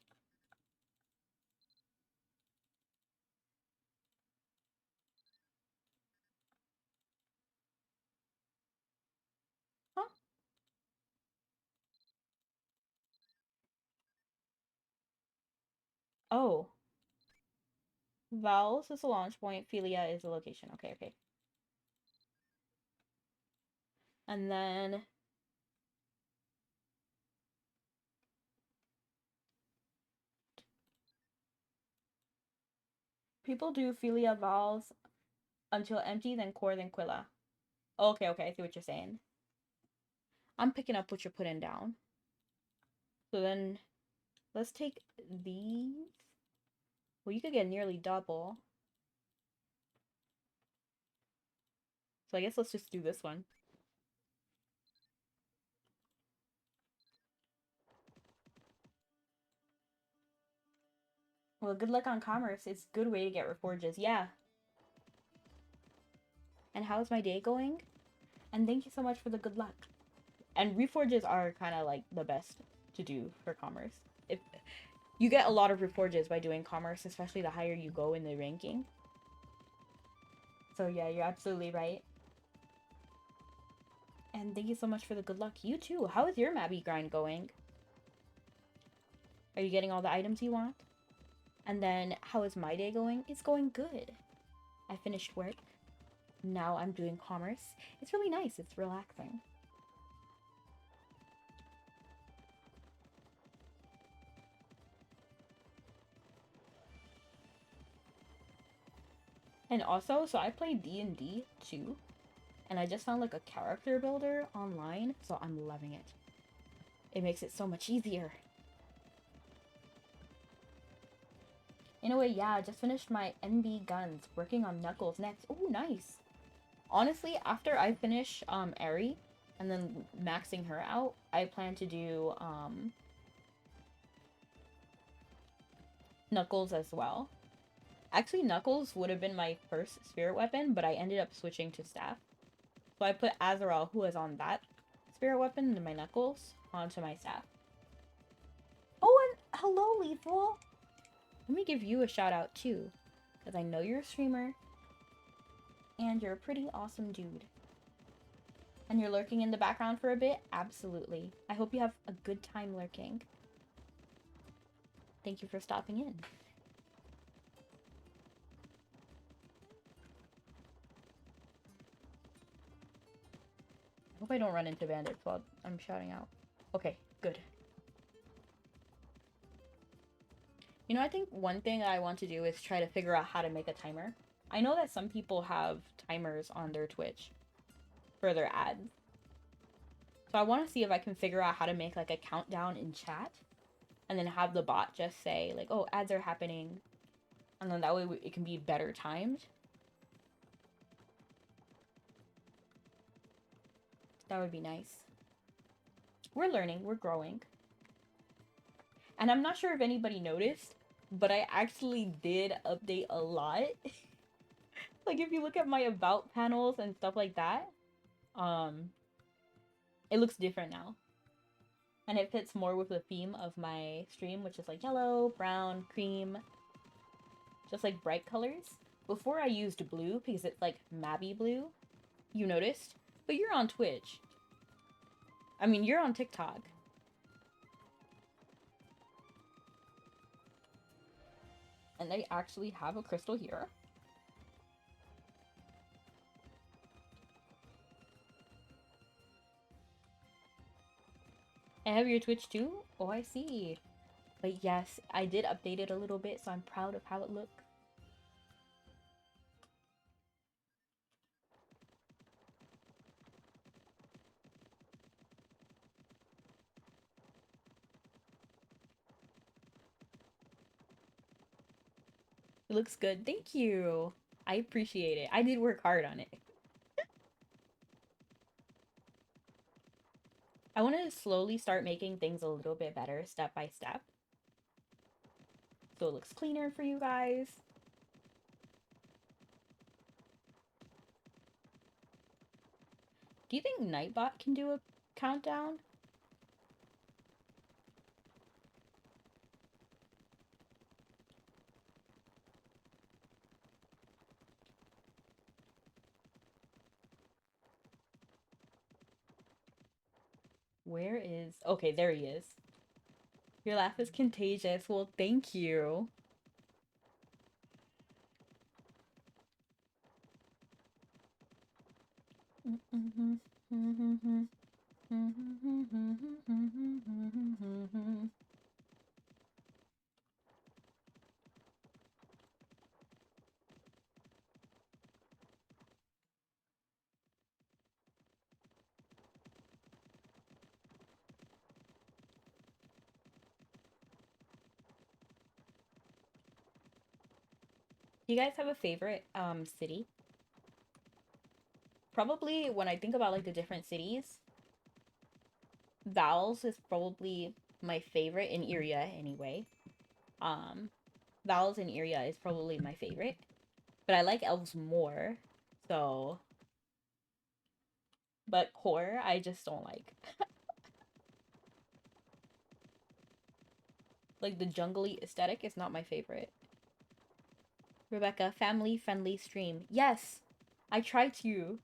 Huh? Oh. Vowels is the launch point. Philia is the location. Okay, okay. And then... people do Philia vowels until empty, then core, then Quilla. Okay, okay, I see what you're saying. I'm picking up what you're putting down. So then, let's take these. Well, you could get nearly double. So I guess let's just do this one. Well, good luck on commerce. It's a good way to get reforges. Yeah. And how's my day going? And thank you so much for the good luck. And reforges are kind of like the best to do for commerce. If you get a lot of reforges by doing commerce, especially the higher you go in the ranking. So yeah, you're absolutely right. And thank you so much for the good luck. You too. How is your Mabby grind going? Are you getting all the items you want? And then, how is my day going? It's going good. I finished work. Now I'm doing commerce. It's really nice. It's relaxing. And also, so I play D&D too. And I just found like a character builder online. So I'm loving it. It makes it so much easier. In a way, yeah, I just finished my NB guns, working on Knuckles next. Oh, nice. Honestly, after I finish Eri and then maxing her out, I plan to do Knuckles as well. Actually, Knuckles would have been my first spirit weapon, but I ended up switching to staff. So I put Azrael, who is on that spirit weapon, and my Knuckles onto my staff. Oh, and hello, Lethal! Let me give you a shout out too, because I know you're a streamer, and you're a pretty awesome dude. And you're lurking in the background for a bit? Absolutely. I hope you have a good time lurking. Thank you for stopping in. I hope I don't run into bandits while I'm shouting out. Okay, good. You know, I think one thing I want to do is try to figure out how to make a timer. I know that some people have timers on their Twitch for their ads. So I want to see if I can figure out how to make like a countdown in chat and then have the bot just say like, oh, ads are happening. And then that way it can be better timed. That would be nice. We're learning, we're growing. And I'm not sure if anybody noticed, but I actually did update a lot. Like if you look at my about panels and stuff like that, it looks different now. And it fits more with the theme of my stream, which is like yellow, brown, cream, just like bright colors. Before I used blue because it's like Mabby blue, you noticed? But you're on Twitch. I mean, you're on TikTok. And they actually have a crystal here. I have your Twitch too? Oh, I see. But yes, I did update it a little bit, so I'm proud of how it looks. It looks good. Thank you. I appreciate it. I did work hard on it. I want to slowly start making things a little bit better step by step. So it looks cleaner for you guys. Do you think Nightbot can do a countdown? Where is... Okay, there he is. Your laugh is contagious. Well, thank you. Do you guys have a favorite city? Probably when I think about like the different cities, Vowels is probably my favorite in Iria anyway. Um, Vowels in Iria is probably my favorite, but I like elves more. So, but core I just don't like. Like the jungly aesthetic is not my favorite. Rebecca, family friendly stream. Yes, I try to.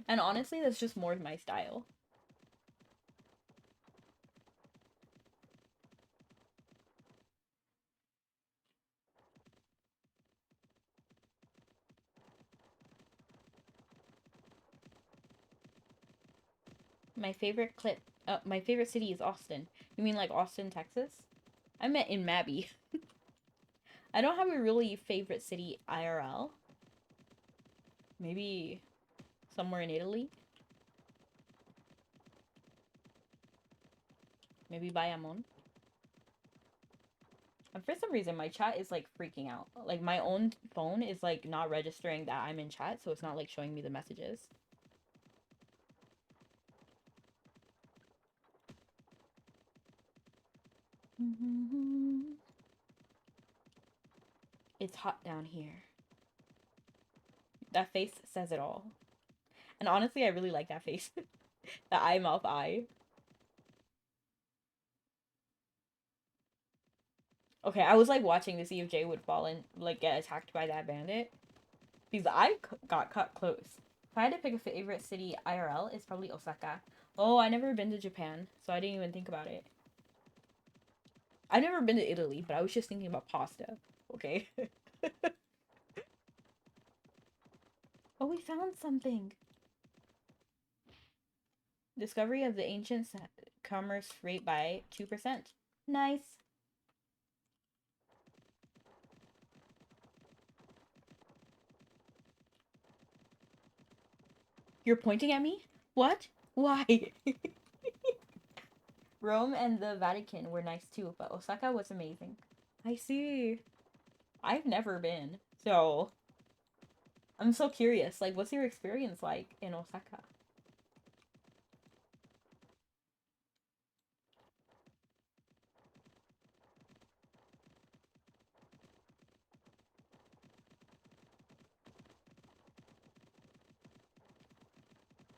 And honestly, that's just more my style. My favorite clip. My favorite city is Austin. You mean like Austin, Texas? I meant in Mabby. I don't have a really favorite city IRL. Maybe somewhere in Italy. Maybe Bayamon. And for some reason, my chat is like freaking out. Like my own phone is like not registering that I'm in chat, so it's not like showing me the messages. It's hot down here. That face says it all. And honestly, I really like that face. The eye, mouth, eye. Okay, I was like watching to see if Jay would fall and like get attacked by that bandit. Because I got cut close. If I had to pick a favorite city IRL, it's probably Osaka. Oh, I never been to Japan, so I didn't even think about it. I've never been to Italy, but I was just thinking about pasta. Okay. Oh, we found something. Discovery of the ancient commerce rate by 2%. Nice. You're pointing at me? What? Why? Rome and the Vatican were nice too, but Osaka was amazing. I see. I've never been, so I'm so curious. Like, what's your experience like in Osaka?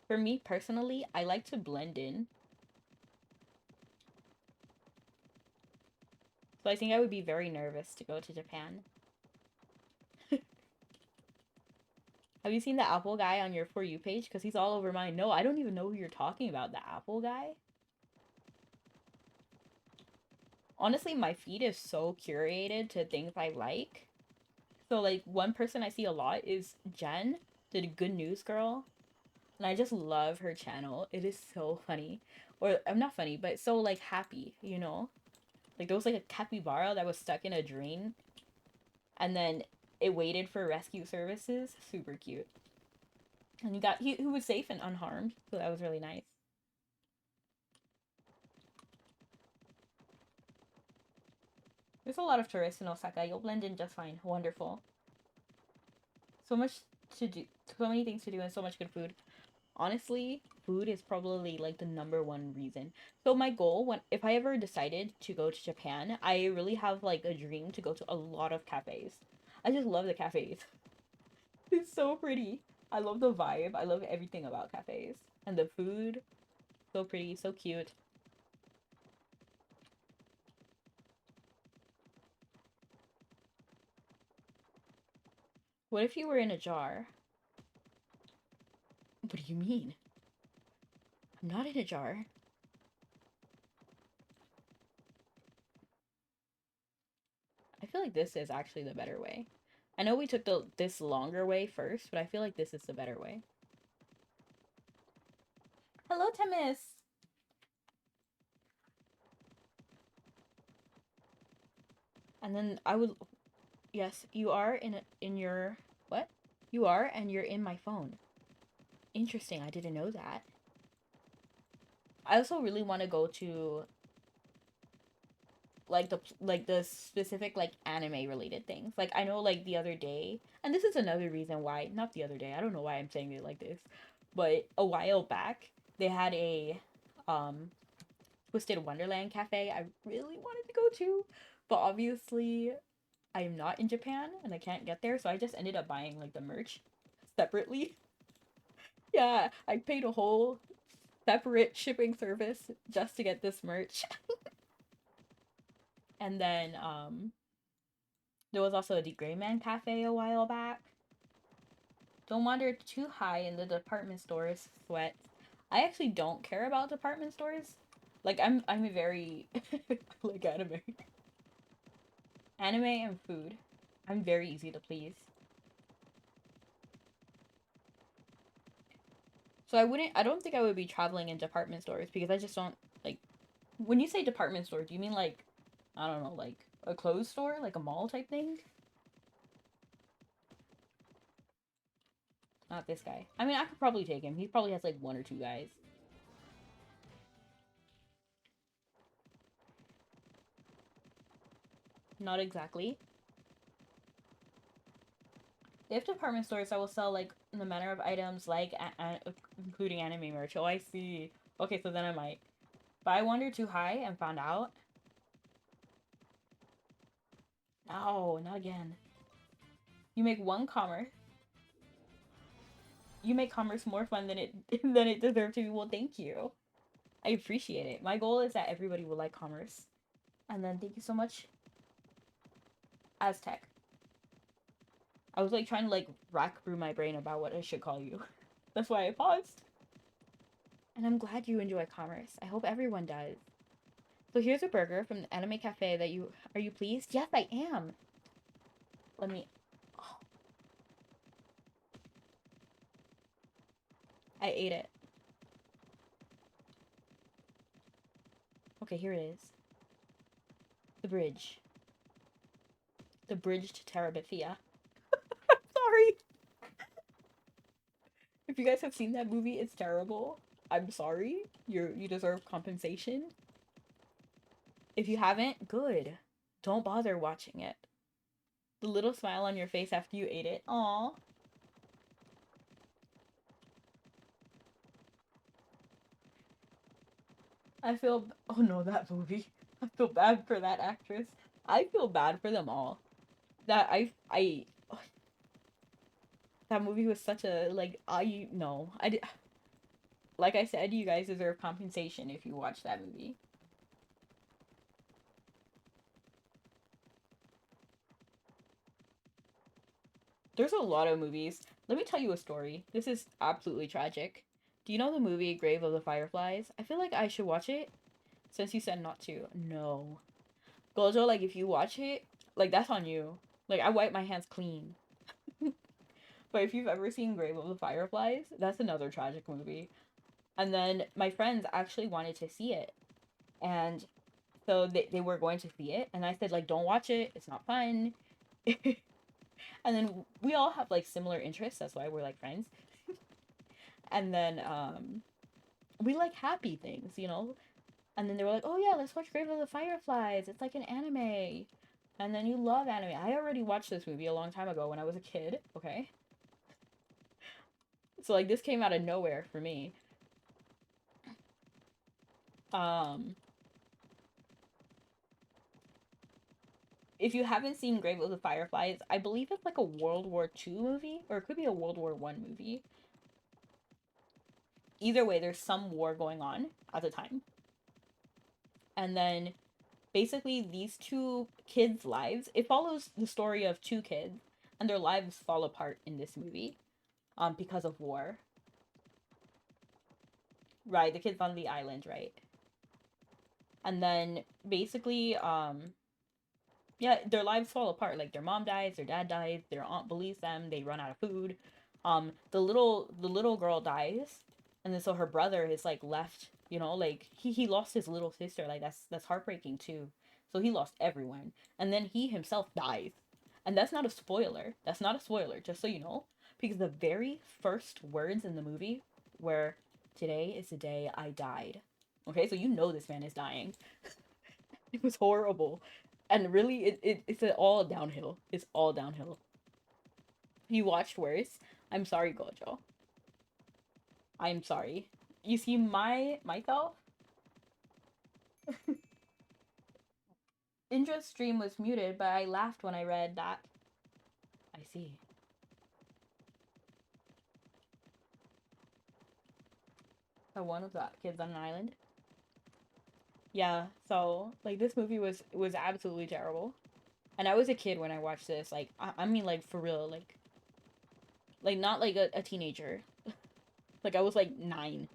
For me personally, I like to blend in. So I think I would be very nervous to go to Japan. Have you seen the Apple guy on your For You page? Because he's all over mine. No, I don't even know who you're talking about. The Apple guy? Honestly, my feed is so curated to things I like. So, like, one person I see a lot is Jen, the Good News Girl. And I just love her channel. It is so funny. Or, I'm not funny, but so, like, happy, you know? Like, there was, like, a capybara that was stuck in a drain. And then it waited for rescue services. Super cute. And he was safe and unharmed. So that was really nice. There's a lot of tourists in Osaka. You'll blend in just fine. Wonderful. So much to do. So many things to do and so much good food. Honestly, food is probably like the number one reason. So my goal when if I ever decided to go to Japan, I really have like a dream to go to a lot of cafes. I just love the cafes. It's so pretty. I love the vibe. I love everything about cafes. And the food, so pretty, so cute. What if you were in a jar? What do you mean? I'm not in a jar. I feel like this is actually the better way. I know we took this longer way first, but I feel like this is the better way. Hello, Temis! And then I would... Yes, you are in your... What? You are, and you're in my phone. Interesting, I didn't know that. I also really want to go to like the specific like anime related things. Like I know like the other day, and this is another reason why, not the other day, I don't know why I'm saying it like this, but a while back they had a um Twisted Wonderland cafe I really wanted to go to, but obviously I'm not in Japan and I can't get there, so I just ended up buying like the merch separately. Yeah, I paid a whole separate shipping service just to get this merch. And then there was also a Deep Gray Man cafe a while back. Don't wander too high in the department stores, sweat. I actually don't care about department stores. Like I'm a very like anime. Anime and food. I'm very easy to please. So I don't think I would be traveling in department stores because I just don't like. When you say department store, do you mean like, I don't know, like a clothes store, like a mall type thing? Not this guy. I mean, I could probably take him. He probably has like one or two guys. Not exactly. They have department stores that will sell like the manner of items like including anime merch. Oh, I see. Okay, so then I might. But I wandered too high and found out. No, not again. You make one commerce. You make commerce more fun than it than it deserves to be. Well, thank you. I appreciate it. My goal is that everybody will like commerce. And then thank you so much, Aztec. I was like trying to like rack through my brain about what I should call you. That's why I paused. And I'm glad you enjoy commerce. I hope everyone does. So here's a burger from the anime cafe that you are you pleased? Yes, I am. Let me oh, I ate it. Okay, here it is. The bridge. The bridge to Terabithia. Sorry. If you guys have seen that movie, it's terrible. I'm sorry. You deserve compensation. If you haven't, good. Don't bother watching it. The little smile on your face after you ate it. Aw. I feel. Oh no, that movie. I feel bad for that actress. I feel bad for them all. That I. That movie was such a like. I no. I did. Like I said, you guys deserve compensation if you watch that movie. There's a lot of movies. Let me tell you a story. This is absolutely tragic. Do you know the movie Grave of the Fireflies? I feel like I should watch it since you said not to. No. Gojo, like if you watch it, like that's on you. Like I wipe my hands clean. But if you've ever seen Grave of the Fireflies, that's another tragic movie. And then my friends actually wanted to see it. And so they were going to see it. And I said, like, don't watch it. It's not fun. And then we all have like similar interests. That's why we're like friends. And then we like happy things, you know? And then they were like, oh yeah, let's watch Grave of the Fireflies. It's like an anime. And then you love anime. I already watched this movie a long time ago when I was a kid, okay? So like this came out of nowhere for me. Um if you haven't seen Grave of the Fireflies, I believe it's like a World War II movie, or it could be a World War One movie. Either way, there's some war going on at the time. And then basically these two kids' lives, it follows the story of two kids, and their lives fall apart in this movie because of war. Right, the kids on the island, right? And then basically yeah, their lives fall apart. Like their mom dies, their dad dies, their aunt believes them, they run out of food. The little girl dies, and then so her brother is like left, you know, like he lost his little sister. Like that's heartbreaking too. So he lost everyone. And then he himself dies. And that's not a spoiler. That's not a spoiler, just so you know. Because the very first words in the movie were, today is the day I died. Okay, so you know this man is dying. It was horrible. And really, it's all downhill. It's all downhill. You watched worse. I'm sorry, Gojo. I'm sorry. You see, myself, Indra's stream was muted, but I laughed when I read that. I see. One of the kids on an island. Yeah, so like this movie was absolutely terrible. And I was a kid when I watched this. Like I mean like for real, like not like a teenager. Like I was like 9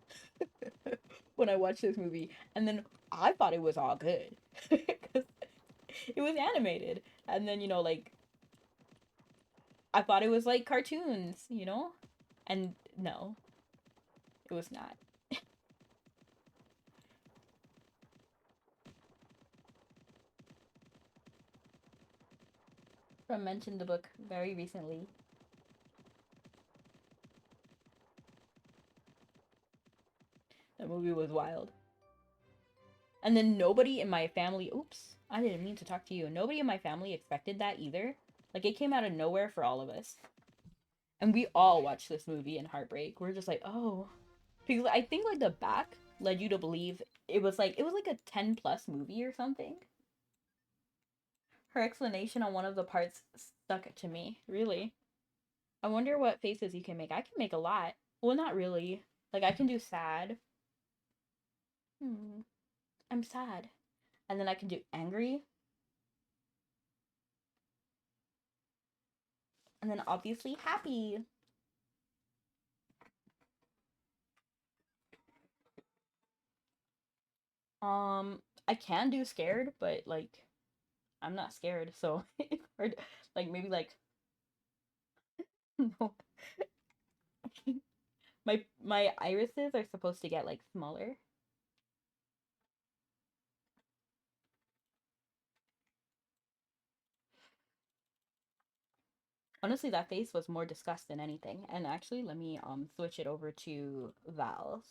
when I watched this movie, and then I thought it was all good because it was animated, and then like I thought it was like cartoons, and no, It was not. From mentioned the book very recently. That movie was wild. And then nobody in my family, oops, I didn't mean to talk to you. Nobody in my family expected that either. Like, it came out of nowhere for all of us. And we all watched this movie in heartbreak. We're just like, oh. Because I think, like, the back led you to believe it was like a 10+ movie or something. Her explanation on one of the parts stuck to me, really. I wonder what faces you can make. I can make a lot. Well, not really. Like, I can do sad. I'm sad. And then I can do angry. And then obviously happy. I can do scared, but like I'm not scared, so it's hard. Like maybe like no. My irises are supposed to get like smaller. Honestly, that face was more disgust than anything. And actually, let me switch it over to Val's.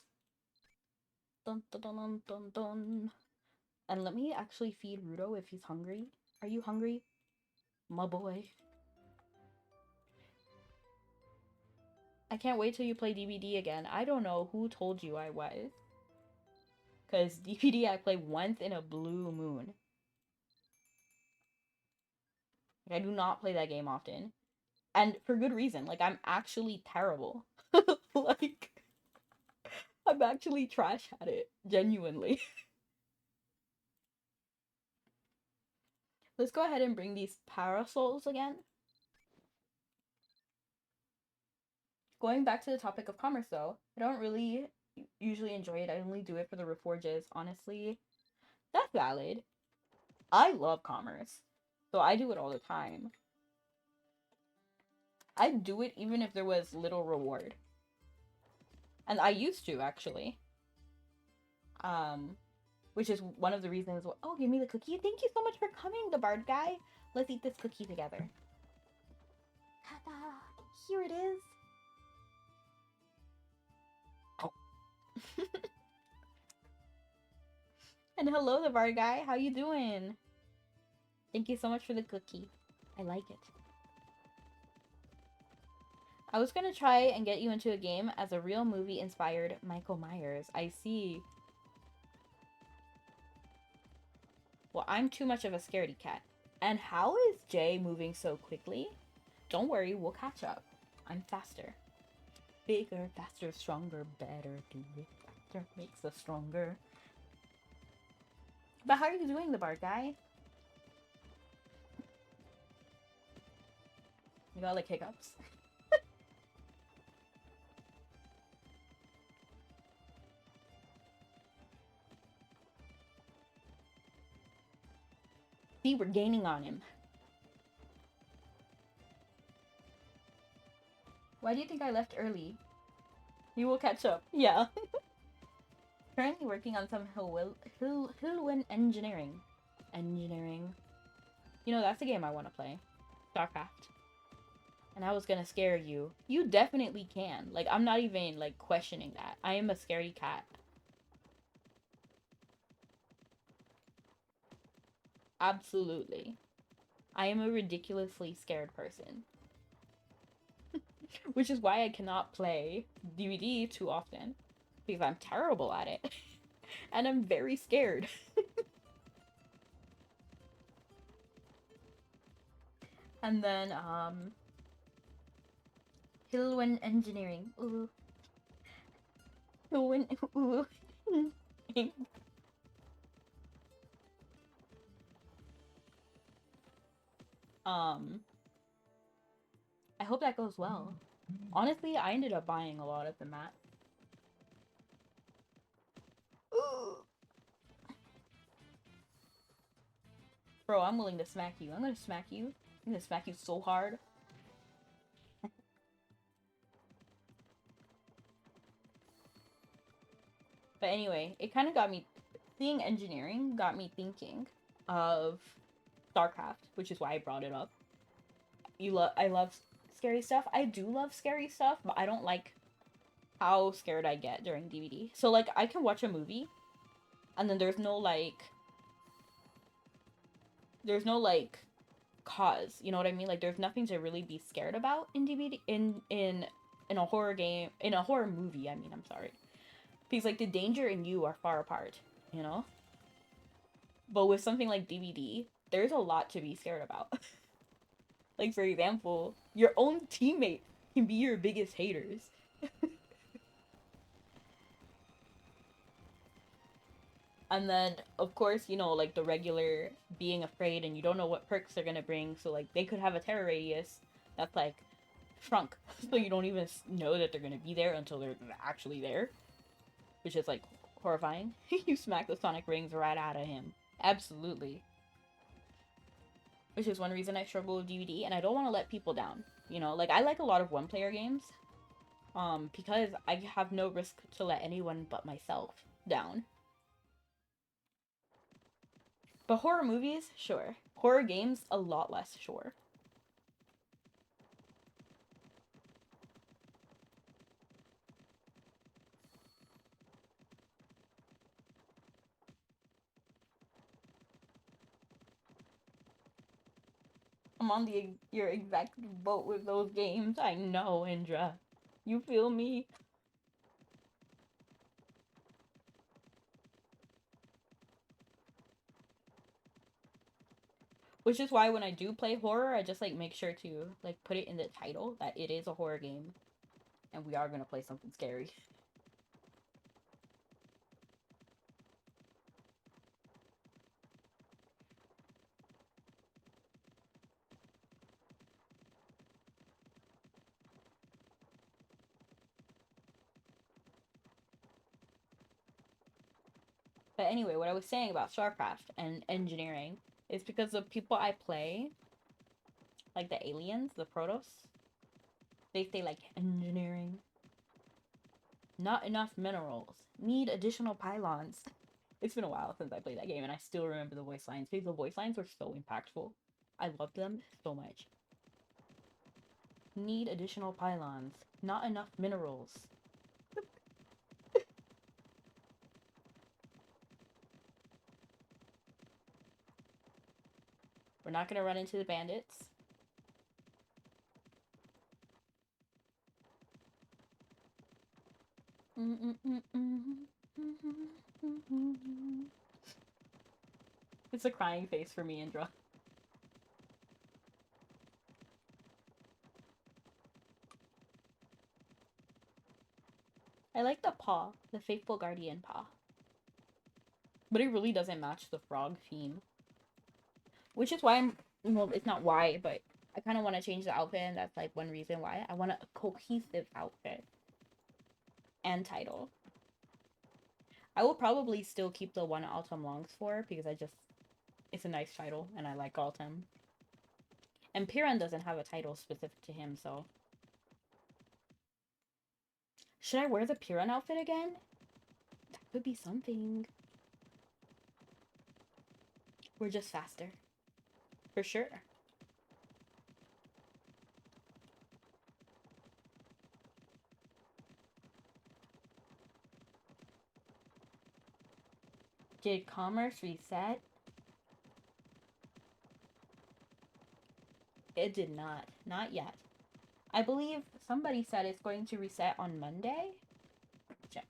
Dun dun dun dun dun dun. And let me actually feed Rudo if he's hungry. Are you hungry? My boy. I can't wait till you play DBD again. I don't know who told you I was. Because DBD I play once in a blue moon. Like, I do not play that game often. And for good reason. Like, I'm actually terrible. Like, I'm actually trash at it. Genuinely. Let's go ahead and bring these parasols again. Going back to the topic of commerce, though, I don't really usually enjoy it. I only do it for the reforges, honestly. That's valid. I love commerce. So I do it all the time. I'd do it even if there was little reward. And I used to, actually. Which is one of the reasons. Oh, give me the cookie. Thank you so much for coming, the bard guy. Let's eat this cookie together. Ta-da! Here it is. Oh. And hello, the bard guy. How you doing? Thank you so much for the cookie. I like it. I was gonna try and get you into a game as a real movie-inspired Michael Myers. I see. Well, I'm too much of a scaredy cat. And how is Jay moving so quickly? Don't worry, we'll catch up. I'm faster. Bigger, faster, stronger, better. Do it faster makes us stronger. But how are you doing, the bard guy? You got like hiccups? See, we're gaining on him. Why do you think I left early? You will catch up. Yeah. Currently working on some Hillwin engineering. You know, that's a game I want to play. StarCraft. And I was gonna scare you. You definitely can. Like, I'm not even, like, questioning that. I am a scaredy cat. Absolutely. I am a ridiculously scared person. Which is why I cannot play DVD too often. Because I'm terrible at it. And I'm very scared. And then, Hillwin engineering. Ooh. Hillwin, ooh. I hope that goes well. Honestly, I ended up buying a lot of the mat. Ooh. Bro, I'm willing to smack you. I'm gonna smack you. I'm gonna smack you so hard. But anyway, it kind of got me, seeing engineering got me thinking of StarCraft, which is why I brought it up. I love scary stuff. I do love scary stuff, but I don't like how scared I get during DVD. So like I can watch a movie and then there's no like cause, you know what I mean? Like there's nothing to really be scared about in DVD in a horror game, in a horror movie, I mean, I'm sorry. Because like the danger and you are far apart, you know? But with something like DVD, there's a lot to be scared about. Like for example, your own teammate can be your biggest haters. And then of course, you know, like the regular being afraid and you don't know what perks they're gonna bring, so like they could have a terror radius that's like shrunk. So you don't even know that they're gonna be there until they're actually there. Which is like horrifying. You smack the sonic rings right out of him. Absolutely. Which is one reason I struggle with DVD, and I don't want to let people down. You know, like I like a lot of one-player games, because I have no risk to let anyone but myself down. But horror movies, sure. Horror games, a lot less sure. I'm on your exact boat with those games. I know, Indra. You feel me? Which is why when I do play horror, I just like make sure to like put it in the title that it is a horror game and we are gonna play something scary. But anyway, what I was saying about StarCraft and engineering is because the people I play, like the aliens, the Protoss, they say like engineering. Not enough minerals. Need additional pylons. It's been a while since I played that game and I still remember the voice lines because the voice lines were so impactful. I loved them so much. Need additional pylons. Not enough minerals. We're not gonna run into the bandits. It's a crying face for me, Indra. I like the paw, the faithful guardian paw. But it really doesn't match the frog theme. Which is why well, it's not why, but I kind of want to change the outfit, and that's like one reason why. I want a cohesive outfit and title. I will probably still keep the one Autumn Longs for because it's a nice title and I like Autumn. And Piran doesn't have a title specific to him, so. Should I wear the Piran outfit again? That could be something. We're just faster. For sure. Did commerce reset? It did not. Not yet. I believe somebody said it's going to reset on Monday. Check.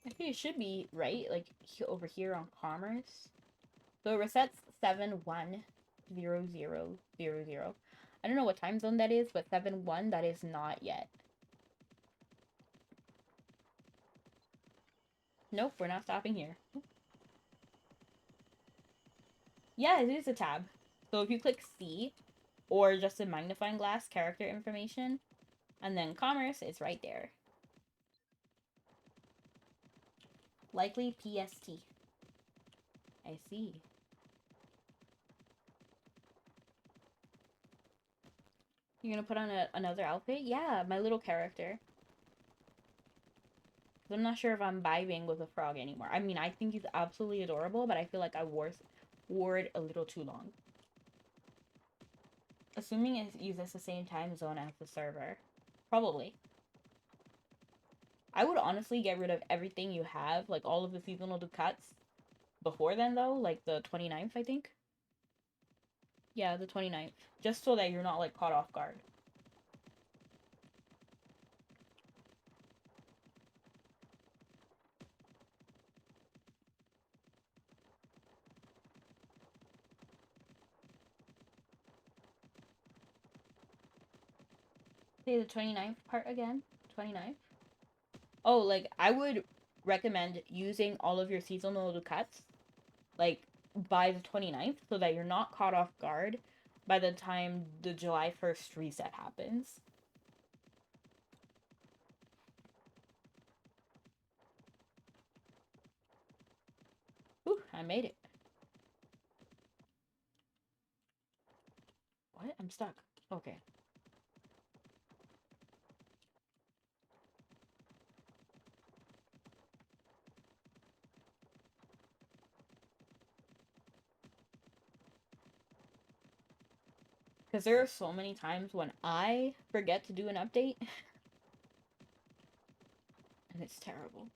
I think it should be right, like over here on commerce. So it resets 7-1-0-0-0-0. I don't know what time zone that is, but 7-1, that is not yet. Nope, we're not stopping here. Yeah, it is a tab. So if you click C, or just a magnifying glass, character information, and then commerce, it's right there. Likely PST. I see. You're gonna put on another outfit? Yeah, my little character. 'Cause I'm not sure if I'm vibing with a frog anymore. I mean, I think he's absolutely adorable, but I feel like I wore it a little too long. Assuming it uses the same time zone as the server. Probably. I would honestly get rid of everything you have, like all of the seasonal cuts before then though, like the 29th, I think. Yeah, the 29th. Just so that you're not like caught off guard. Say the 29th part again. 29th. Oh, like I would recommend using all of your seasonal cuts like by the 29th so that you're not caught off guard by the time the July 1st reset happens. Ooh, I made it. What? I'm stuck. Okay. Because there are so many times when I forget to do an update and it's terrible.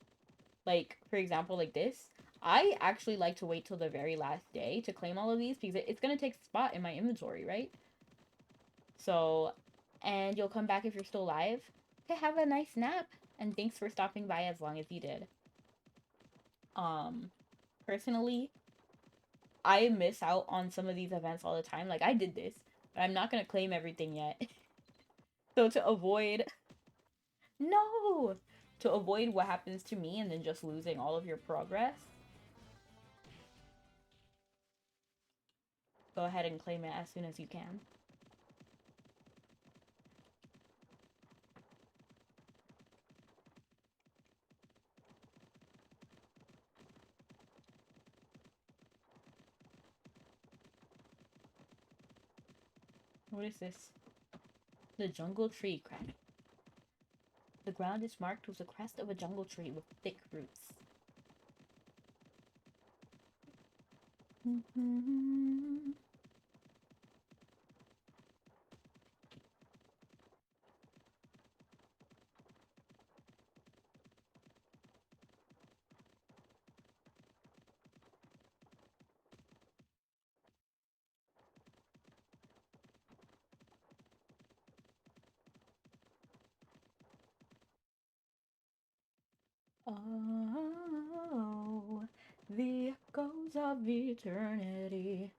Like, for example, like this. I actually like to wait till the very last day to claim all of these because it's going to take spot in my inventory, right? So, and you'll come back if you're still alive. Okay, have a nice nap. And thanks for stopping by as long as you did. Personally, I miss out on some of these events all the time. Like, I did this, but I'm not going to claim everything yet. So to avoid... No! To avoid what happens to me and then just losing all of your progress, go ahead and claim it as soon as you can. What is this? The jungle tree crest. The ground is marked with the crest of a jungle tree with thick roots. Oh, the echoes of eternity.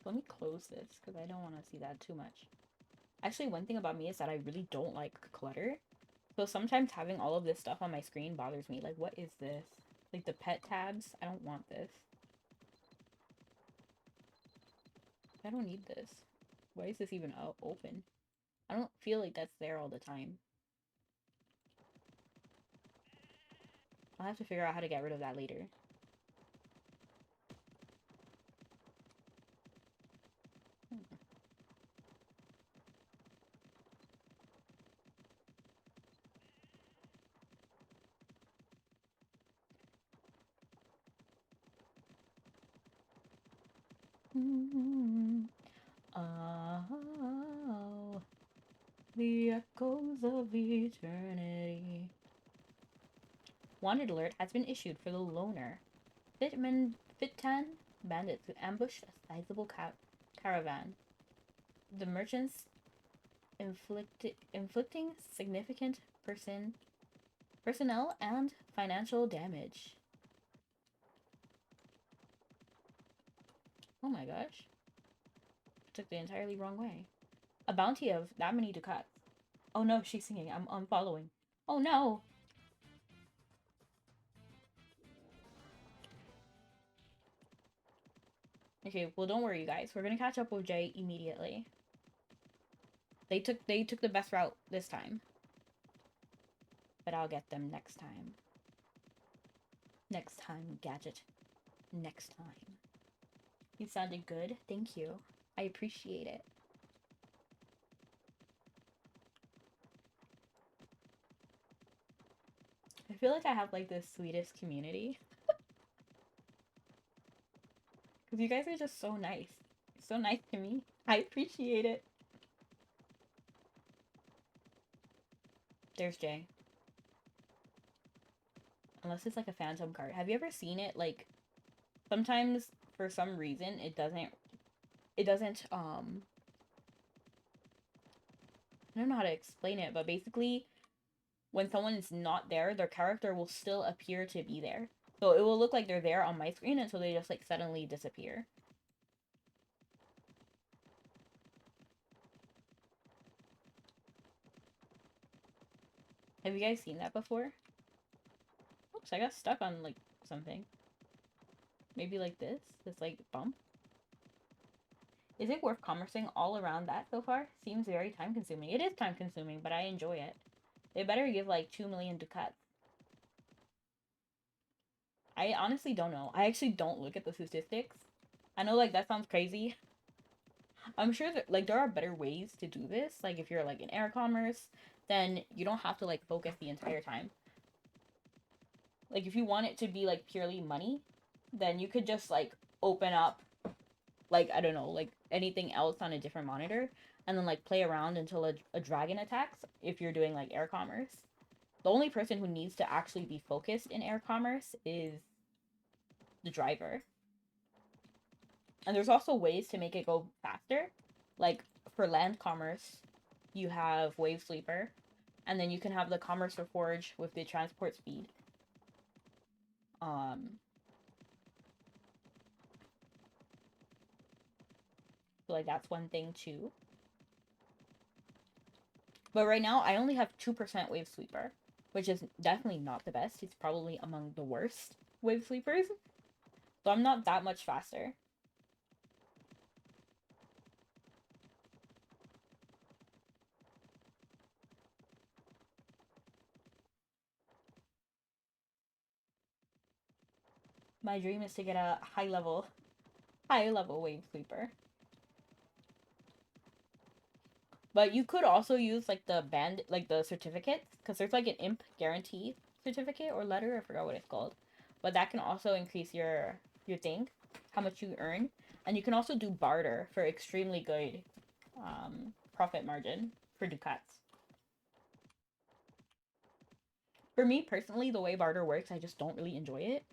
Let me close this because I don't want to see that too much. Actually, one thing about me is that I really don't like clutter. So sometimes having all of this stuff on my screen bothers me. Like, what is this? Like the pet tabs? I don't want this. I don't need this. Why is this even open? I don't feel like that's there all the time. I'll have to figure out how to get rid of that later. Oh, the echoes of eternity. Wanted alert has been issued for the loner. Fitan bandits who ambushed a sizable caravan. The merchants inflicting significant personnel and financial damage. Oh my gosh. Took the entirely wrong way. A bounty of that many ducats. Oh no, she's singing. I'm unfollowing. Oh no! Okay, well don't worry you guys. We're gonna catch up with Jay immediately. They took the best route this time. But I'll get them next time. Next time, Gadget. Next time. You sounded good. Thank you. I appreciate it. I feel like I have like the sweetest community. Because you guys are just so nice. So nice to me. I appreciate it. There's Jay. Unless it's like a phantom card. Have you ever seen it? Like, sometimes for some reason it doesn't I don't know how to explain it, but basically when someone is not there, their character will still appear to be there. So it will look like they're there on my screen until they just like suddenly disappear. Have you guys seen that before? Oops, I got stuck on like something. Maybe like this like bump. Is it worth commercing all around that so far? Seems very time consuming. It is time consuming, but I enjoy it. They better give like 2 million ducats. I honestly don't know. I actually don't look at the statistics. I know like that sounds crazy. I'm sure that like there are better ways to do this. Like if you're like in air commerce, then you don't have to like focus the entire time. Like if you want it to be like purely money, then you could just like open up like I don't know, like anything else on a different monitor and then like play around until a dragon attacks if you're doing like air commerce. The only person who needs to actually be focused in air commerce is the driver. And there's also ways to make it go faster. Like for land commerce, you have Wave Sleeper, and then you can have the Commerce for Forge with the transport speed. So like that's one thing too. But right now I only have 2% Wave Sweeper, which is definitely not the best. It's probably among the worst Wave Sweepers. So I'm not that much faster. My dream is to get a high level Wave Sweeper. But you could also use like the band, like the certificates, because there's like an imp guarantee certificate or letter. I forgot what it's called, but that can also increase your thing, how much you earn, and you can also do barter for extremely good profit margin for ducats. For me personally, the way barter works, I just don't really enjoy it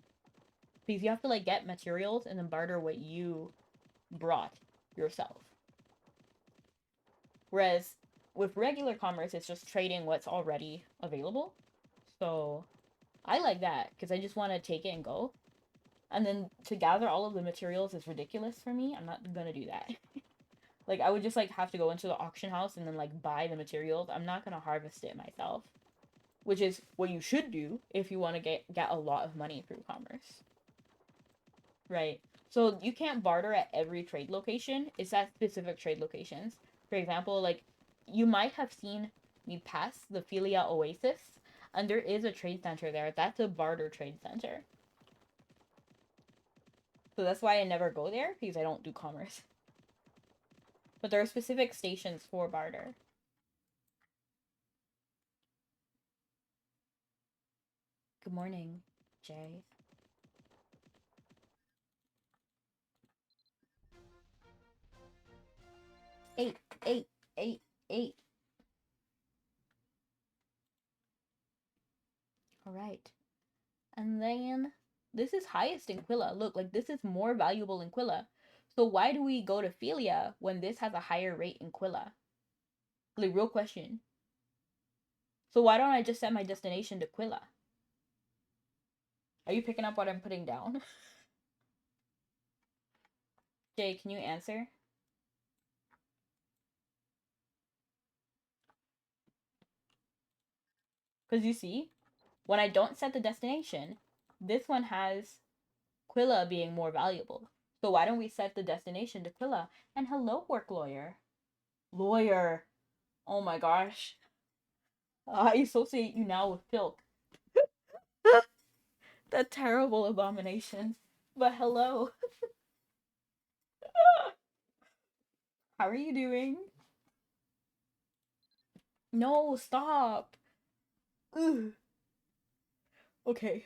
because you have to like get materials and then barter what you brought yourself. Whereas with regular commerce, it's just trading what's already available. So I like that because I just want to take it and go. And then to gather all of the materials is ridiculous for me. I'm not gonna do that. Like I would just like have to go into the auction house and then like buy the materials. I'm not gonna harvest it myself, which is what you should do if you want to get a lot of money through commerce. Right. So you can't barter at every trade location. It's at specific trade locations. For example, like you might have seen me pass the Philia Oasis, and there is a trade center there. That's a barter trade center. So that's why I never go there because I don't do commerce. But there are specific stations for barter. Good morning, Jay. 8, 8, 8, 8. All right. And then this is highest in Quilla. Look, like this is more valuable in Quilla. So why do we go to Philia when this has a higher rate in Quilla? Like, real question. So why don't I just set my destination to Quilla? Are you picking up what I'm putting down? Jay, can you answer? Because you see, when I don't set the destination, this one has Quilla being more valuable. So why don't we set the destination to Quilla? And hello, work lawyer. Lawyer. Oh my gosh. I associate you now with Pilk. That terrible abomination. But hello. How are you doing? No, stop. Ugh. Okay.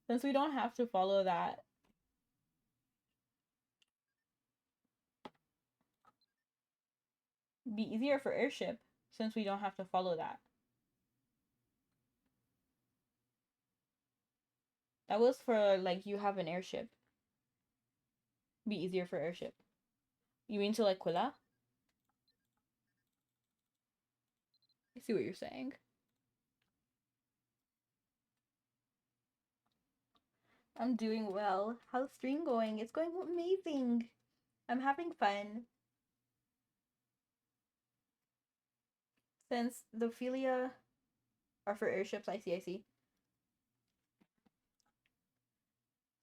Since we don't have to follow that, it'd be easier for airship since we don't have to follow that. That was for like you have an airship. Be easier for airship. You mean to like Quilla? I see what you're saying. I'm doing well. How's stream going? It's going amazing. I'm having fun. Since the philia are for airships, I see, I see.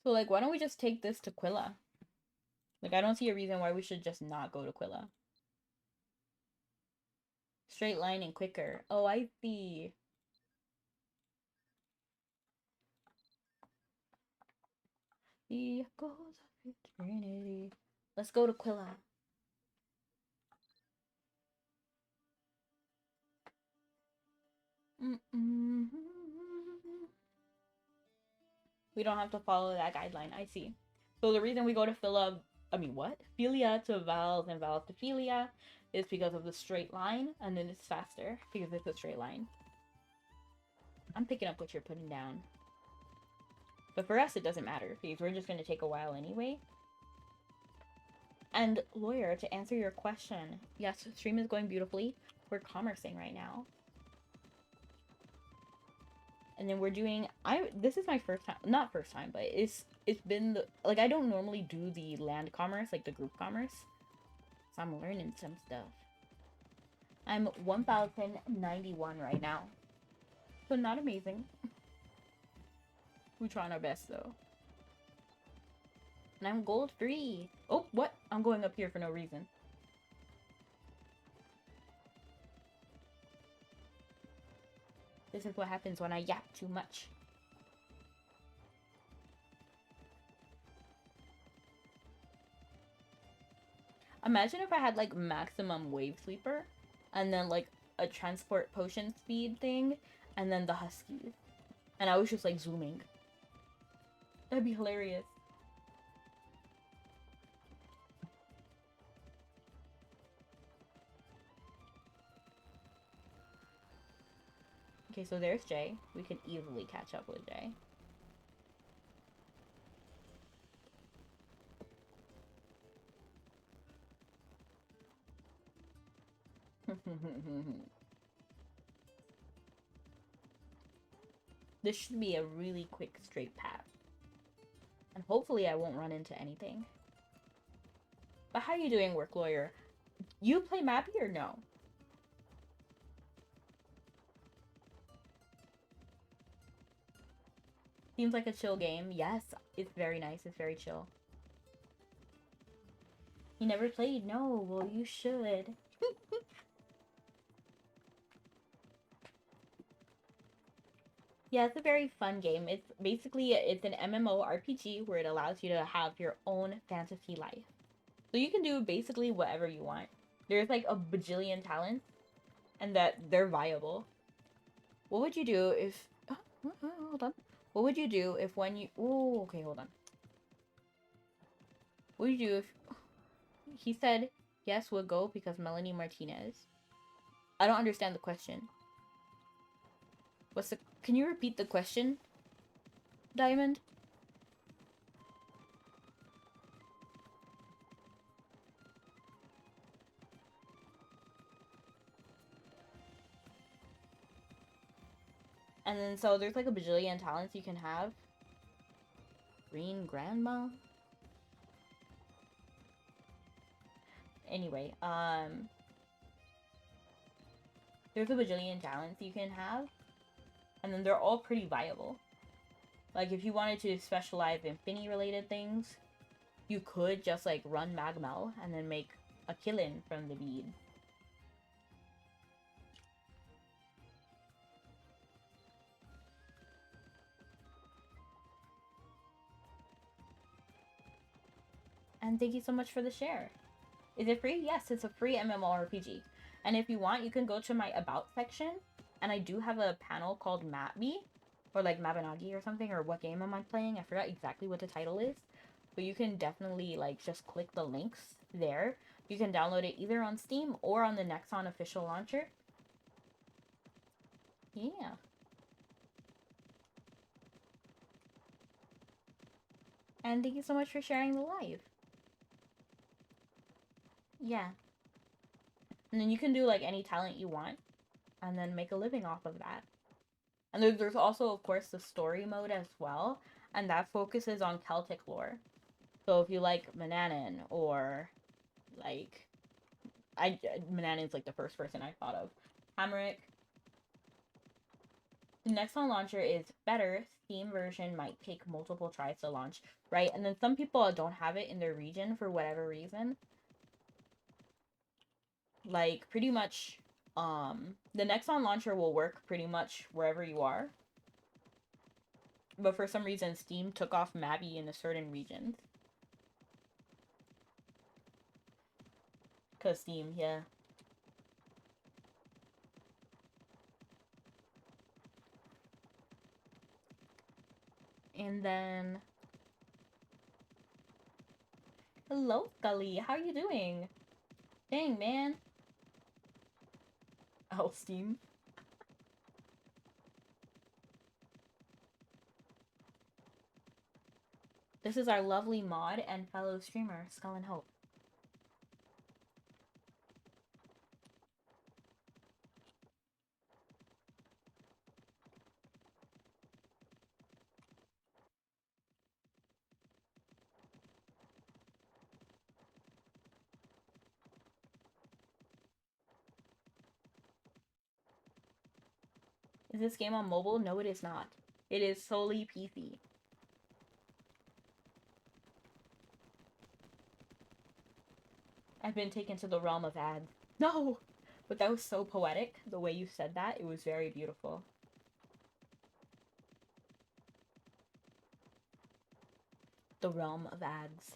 So like why don't we just take this to Quilla? Like I don't see a reason why we should just not go to Quilla. Straight line and quicker. Oh, I see. The echoes of eternity. Let's go to Quilla. We don't have to follow that guideline. I see. So the reason we go to Philia to vowels and vowels to philia is because of the straight line, and then it's faster because it's a straight line. I'm picking up what you're putting down. But for us, it doesn't matter because we're just going to take a while anyway. And lawyer, to answer your question, yes, stream is going beautifully. We're commercing right now. And then we're doing, this is my first time, not first time, but it's been, like, I don't normally do the land commerce, like the group commerce. So I'm learning some stuff. I'm 1,091 right now. So not amazing. We're trying our best, though. And I'm gold free. Oh, what? I'm going up here for no reason. This is what happens when I yap too much. Imagine if I had like maximum wave sweeper and then like a transport potion speed thing and then the huskies. And I was just like zooming. That'd be hilarious. Okay, so there's Jay. We could easily catch up with Jay. This should be a really quick straight path. And hopefully I won't run into anything. But how you doing, work lawyer? You play Mappy or no? Seems like a chill game. Yes, it's very nice. It's very chill. You never played? No, well you should. Yeah, it's a very fun game. It's basically, it's an MMORPG where it allows you to have your own fantasy life. So you can do basically whatever you want. There's like a bajillion talents and that they're viable. What would you do if... hold on. What would you do if when you... Oh, okay, hold on. What would you do if... He said, yes, we'll go because Melanie Martinez. I don't understand the question. What's the... Can you repeat the question, Diamond? And then, so there's like a bajillion talents you can have. Green Grandma? Anyway, there's a bajillion talents you can have. And then they're all pretty viable. Like, if you wanted to specialize in Finny related things, you could just, like, run Magmel and then make a killin from the bead. And thank you so much for the share. Is it free? Yes, it's a free MMORPG. And if you want, you can go to my About section. And I do have a panel called Mapme, or like Mabinogi or something, or what game am I playing? I forgot exactly what the title is. But you can definitely like just click the links there. You can download it either on Steam or on the Nexon official launcher. Yeah. And thank you so much for sharing the live. Yeah. And then you can do like any talent you want and then make a living off of that. And there's also, of course, the story mode as well. And that focuses on Celtic lore. So if you like Manannan or like Manannan's like the first person I thought of. Hamrick. The Nexon launcher is better. Steam version might take multiple tries to launch, right? And then some people don't have it in their region for whatever reason. Like pretty much the Nexon launcher will work pretty much wherever you are. But for some reason Steam took off Mabby in a certain region. Cause Steam, yeah. And then hello Scully, how are you doing? Dang man. Oh, Steam. This is our lovely mod and fellow streamer, Skull and Hope. Is this game on mobile? No, it is not. It is solely PC. I've been taken to the realm of ads. No! But that was so poetic, the way you said that. It was very beautiful. The realm of ads.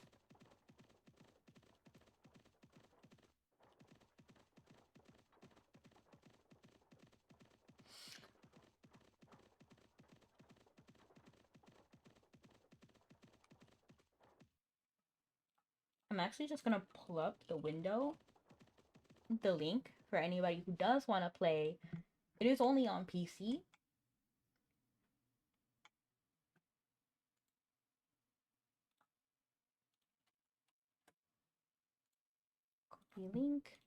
I'm actually just gonna pull up the window, the link for anybody who does want to play. It is only on PC. Copy link.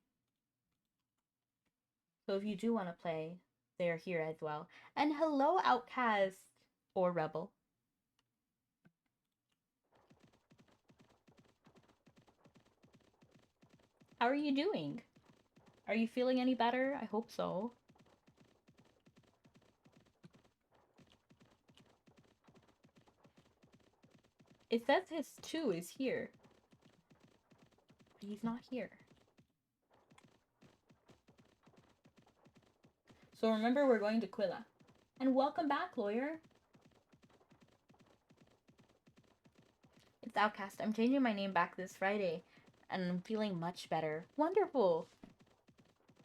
So if you do want to play, they're here as well. And hello, Outcast or Rebel. How are you doing? Are you feeling any better? I hope so. It says his 2 is here. But he's not here. So remember, we're going to Quilla. And welcome back, lawyer. It's Outcast. I'm changing my name back this Friday. And I'm feeling much better. Wonderful.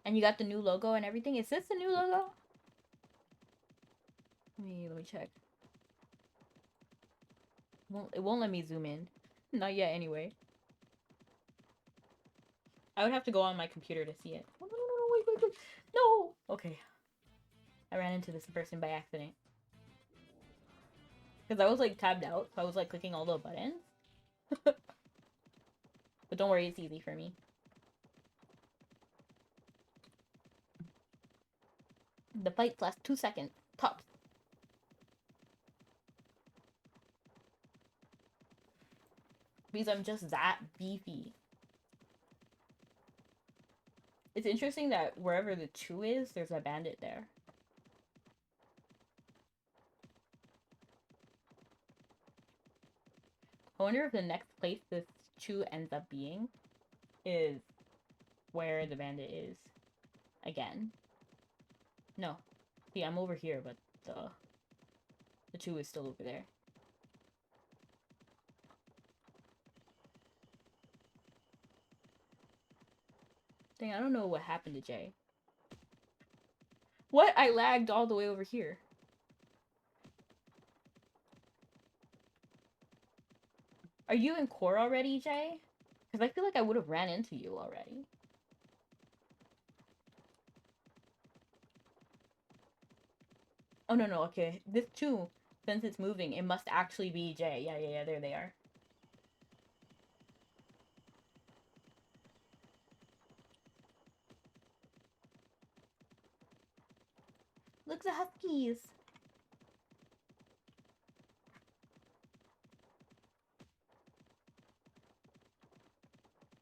And you got the new logo and everything. Is this the new logo? Let me check. It won't let me zoom in. Not yet, anyway. I would have to go on my computer to see it. Oh, no, wait. No! Okay. I ran into this person by accident. Because I was like tabbed out, so I was like clicking all the buttons. But don't worry, it's easy for me. The fights last 2 seconds. Tops. Because I'm just that beefy. It's interesting that wherever the 2 is, there's a bandit there. I wonder if the next place this 2 ends up being is where the bandit is. Again. No. See, I'm over here, but the 2 is still over there. Dang, I don't know what happened to Jay. What? I lagged all the way over here. Are you in core already, Jay? Because I feel like I would have ran into you already. Oh, no, no, okay. This too, since it's moving, it must actually be Jay. Yeah, yeah, yeah, there they are. Look, the huskies.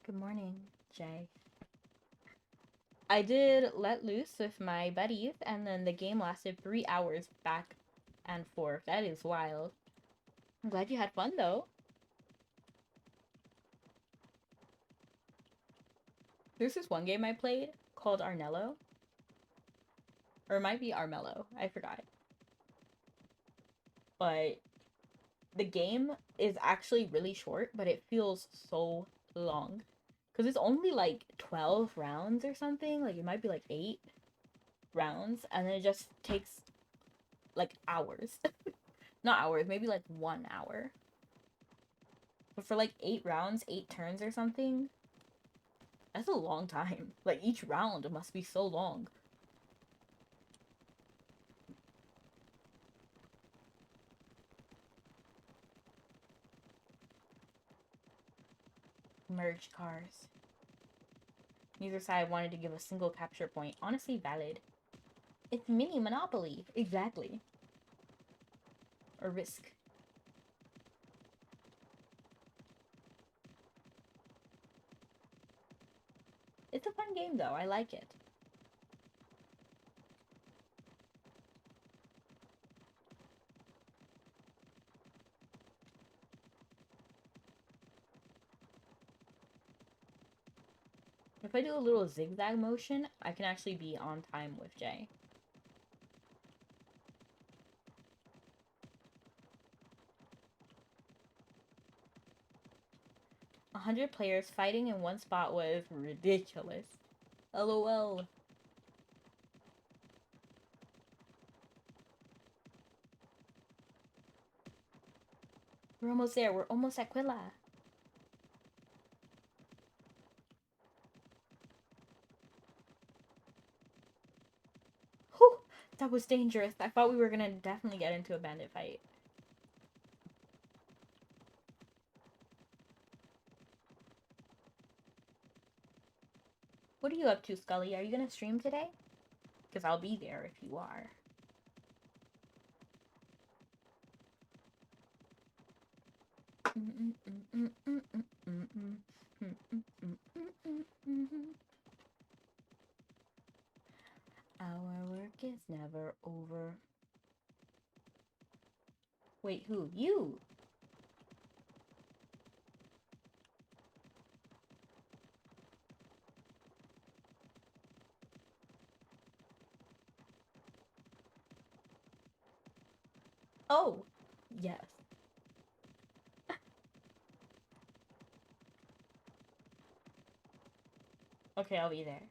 Good morning, Jay. I did Let Loose with my buddies, and then the game lasted 3 hours back and forth. That is wild. I'm glad you had fun, though. There's this one game I played called Arnello. Or it might be Armello. I forgot. But the game is actually really short, but it feels so long. Because it's only like 12 rounds or something. Like, it might be like 8 rounds. And then it just takes like hours. Not hours, maybe like 1 hour. But for like 8 rounds, 8 turns or something, that's a long time. Like, each round must be so long. Merged cars. Neither side wanted to give a single capture point. Honestly, valid. It's mini Monopoly. Exactly. Or Risk. It's a fun game, though. I like it. If I do a little zigzag motion, I can actually be on time with Jay. A 100 players fighting in one spot was ridiculous. LOL. We're almost there. We're almost at Quilla. Whew, that was dangerous. I thought we were gonna definitely get into a bandit fight. What are you up to, Scully? Are you gonna stream today? Because I'll be there if you are. Our work is never over. Wait, who? You! Oh! Yes. Okay, I'll be there.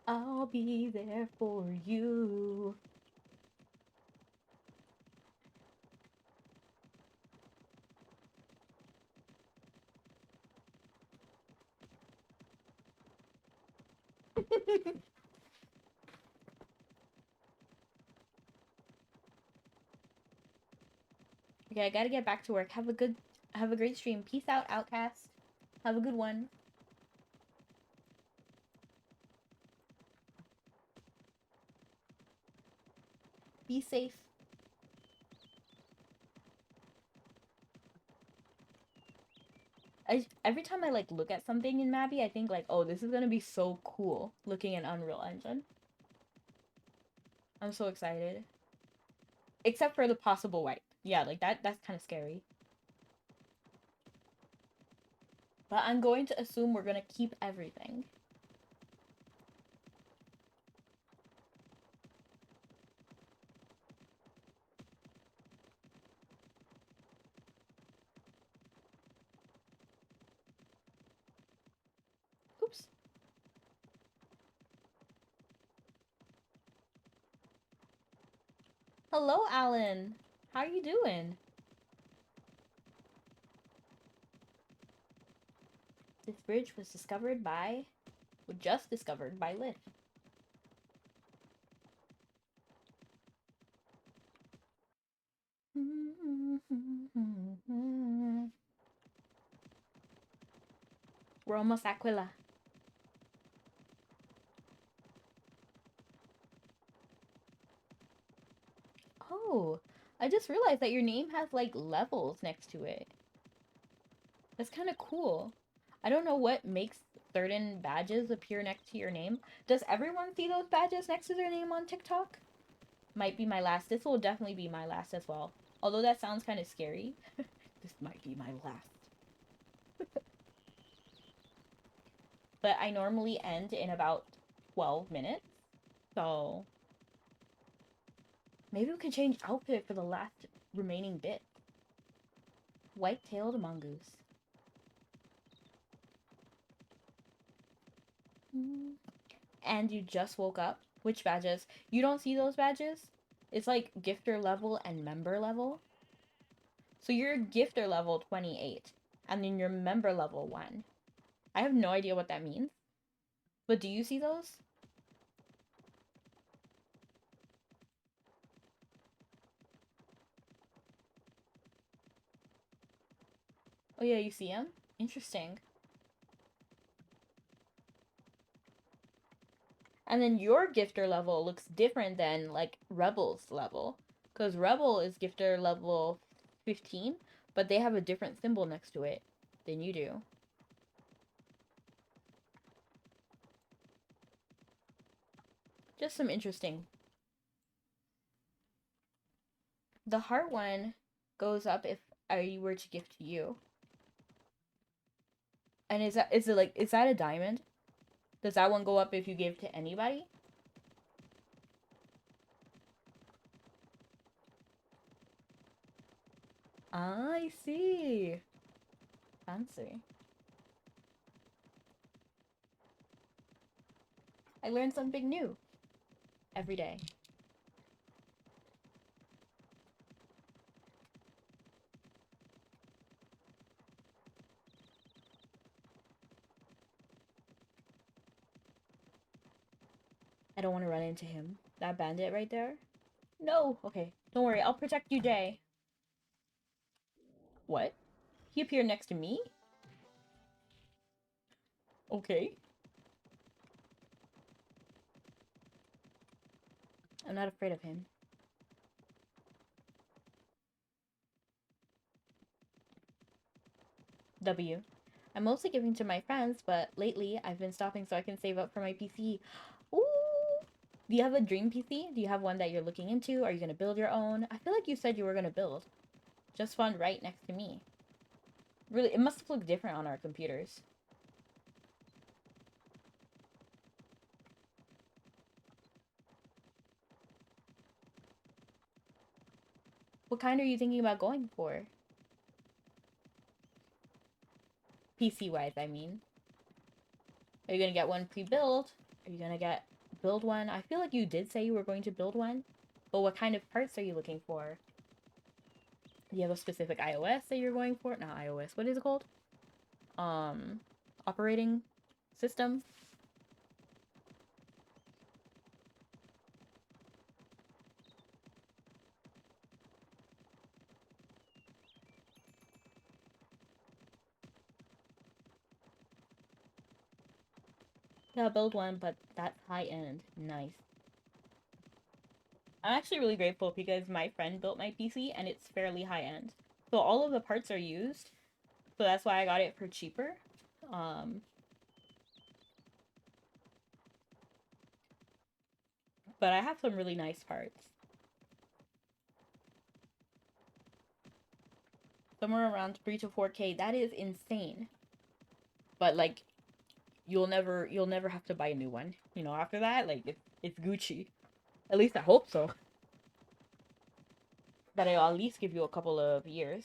I'll be there for you. Okay, I gotta get back to work. Have a great stream. Peace out, Outcast. Have a good one. Be safe. Every time I like look at something in Mabby, I think like, oh, this is gonna be so cool looking in Unreal Engine. I'm so excited. Except for the possible wipe. Yeah, like that's kind of scary. But I'm going to assume we're gonna keep everything. Oops. Hello, Alan. How are you doing? This bridge was just discovered by Liv. We're almost Aquila. Oh, I just realized that your name has like levels next to it. That's kind of cool. I don't know what makes certain badges appear next to your name. Does everyone see those badges next to their name on TikTok? Might be my last. This will definitely be my last as well. Although that sounds kind of scary. This might be my last. But I normally end in about 12 minutes. So maybe we can change outfit for the last remaining bit. White-tailed mongoose. And you just woke up. Which badges? You don't see those badges? It's like gifter level and member level. So you're gifter level 28, and then you're member level 1. I have no idea what that means. But do you see those? Oh yeah, you see them? Interesting. And then your gifter level looks different than like Rebel's level. Because Rebel is gifter level 15, but they have a different symbol next to it than you do. Just some interesting. The heart one goes up if I were to gift to you. And is that a diamond? Does that one go up if you give to anybody? I see. Fancy. I learn something new every day. I don't want to run into him. That bandit right there? No. Okay. Don't worry. I'll protect you, Jay. What? He appeared next to me? Okay. I'm not afraid of him. W. I'm mostly giving to my friends, but lately I've been stopping so I can save up for my PC. Ooh! Do you have a dream PC? Do you have one that you're looking into? Are you going to build your own? I feel like you said you were going to build. Just fun right next to me. Really, it must look different on our computers. What kind are you thinking about going for? PC-wise, I mean. Are you going to get one pre-built? Are you going to build one? I feel like you did say you were going to build one. But what kind of parts are you looking for? Do you have a specific iOS that you're going for? Not iOS. What is it called? Operating system? Yeah, build one, but that's high-end. Nice. I'm actually really grateful because my friend built my PC and it's fairly high-end. So all of the parts are used. So that's why I got it for cheaper. Um, but I have some really nice parts. Somewhere around 3 to 4K. That is insane. But like you'll never have to buy a new one. You know, after that, like it's Gucci. At least I hope so. That it'll at least give you a couple of years.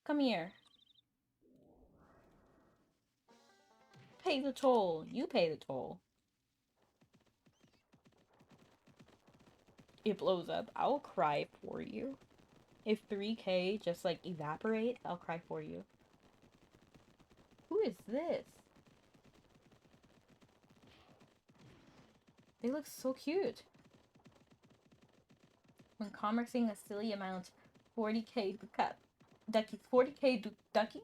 Come here. Pay the toll. You pay the toll. it blows up, I'll cry for you. If 3K just like evaporates, I'll cry for you. Who is this? They look so cute. When commercing a silly amount, 40K duckies. 40K duckies?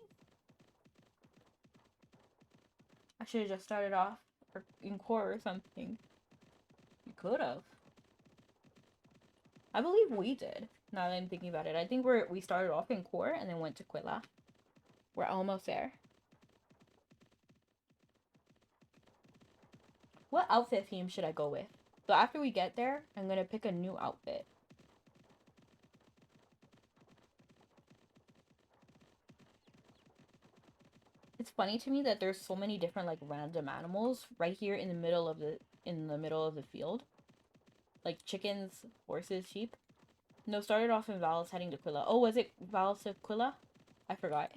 I should have just started off in core or something. You could have. I believe we did. Now that I'm thinking about it, I think we started off in core and then went to Quilla. We're almost there. What outfit theme should I go with? So after we get there, I'm gonna pick a new outfit. It's funny to me that there's so many different like random animals right here in the middle of the field. Like chickens, horses, sheep. No, started off in Val's heading to Quilla. Oh, was it Val's to Quilla? I forgot.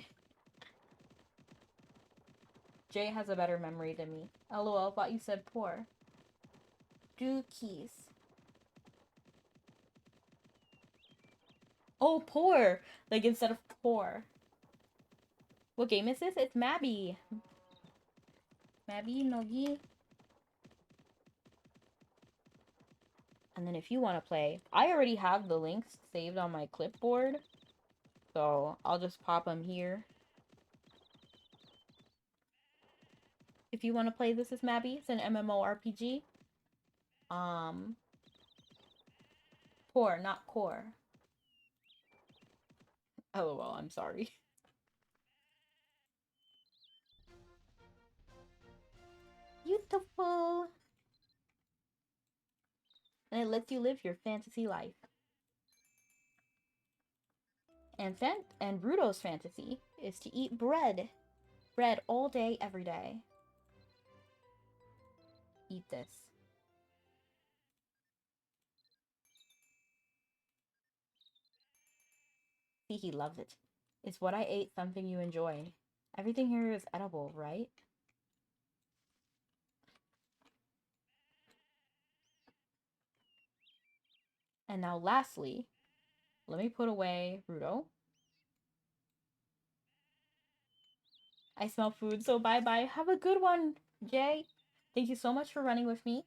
Jay has a better memory than me. LOL, thought you said poor. Dookies. Oh, poor! Like instead of poor. What game is this? It's Mabby. Mabinogi. And then if you want to play, I already have the links saved on my clipboard. So I'll just pop them here. If you want to play This Is Mabby, it's an MMORPG. Poor, not core. LOL, I'm sorry. Beautiful. And it lets you live your fantasy life. And Rudo's fantasy is to eat bread. Bread all day, every day. Eat this. See, he loves it. Is what I ate something you enjoy? Everything here is edible, right? And now lastly, let me put away Rudo. I smell food, so bye-bye. Have a good one, Jay. Thank you so much for running with me.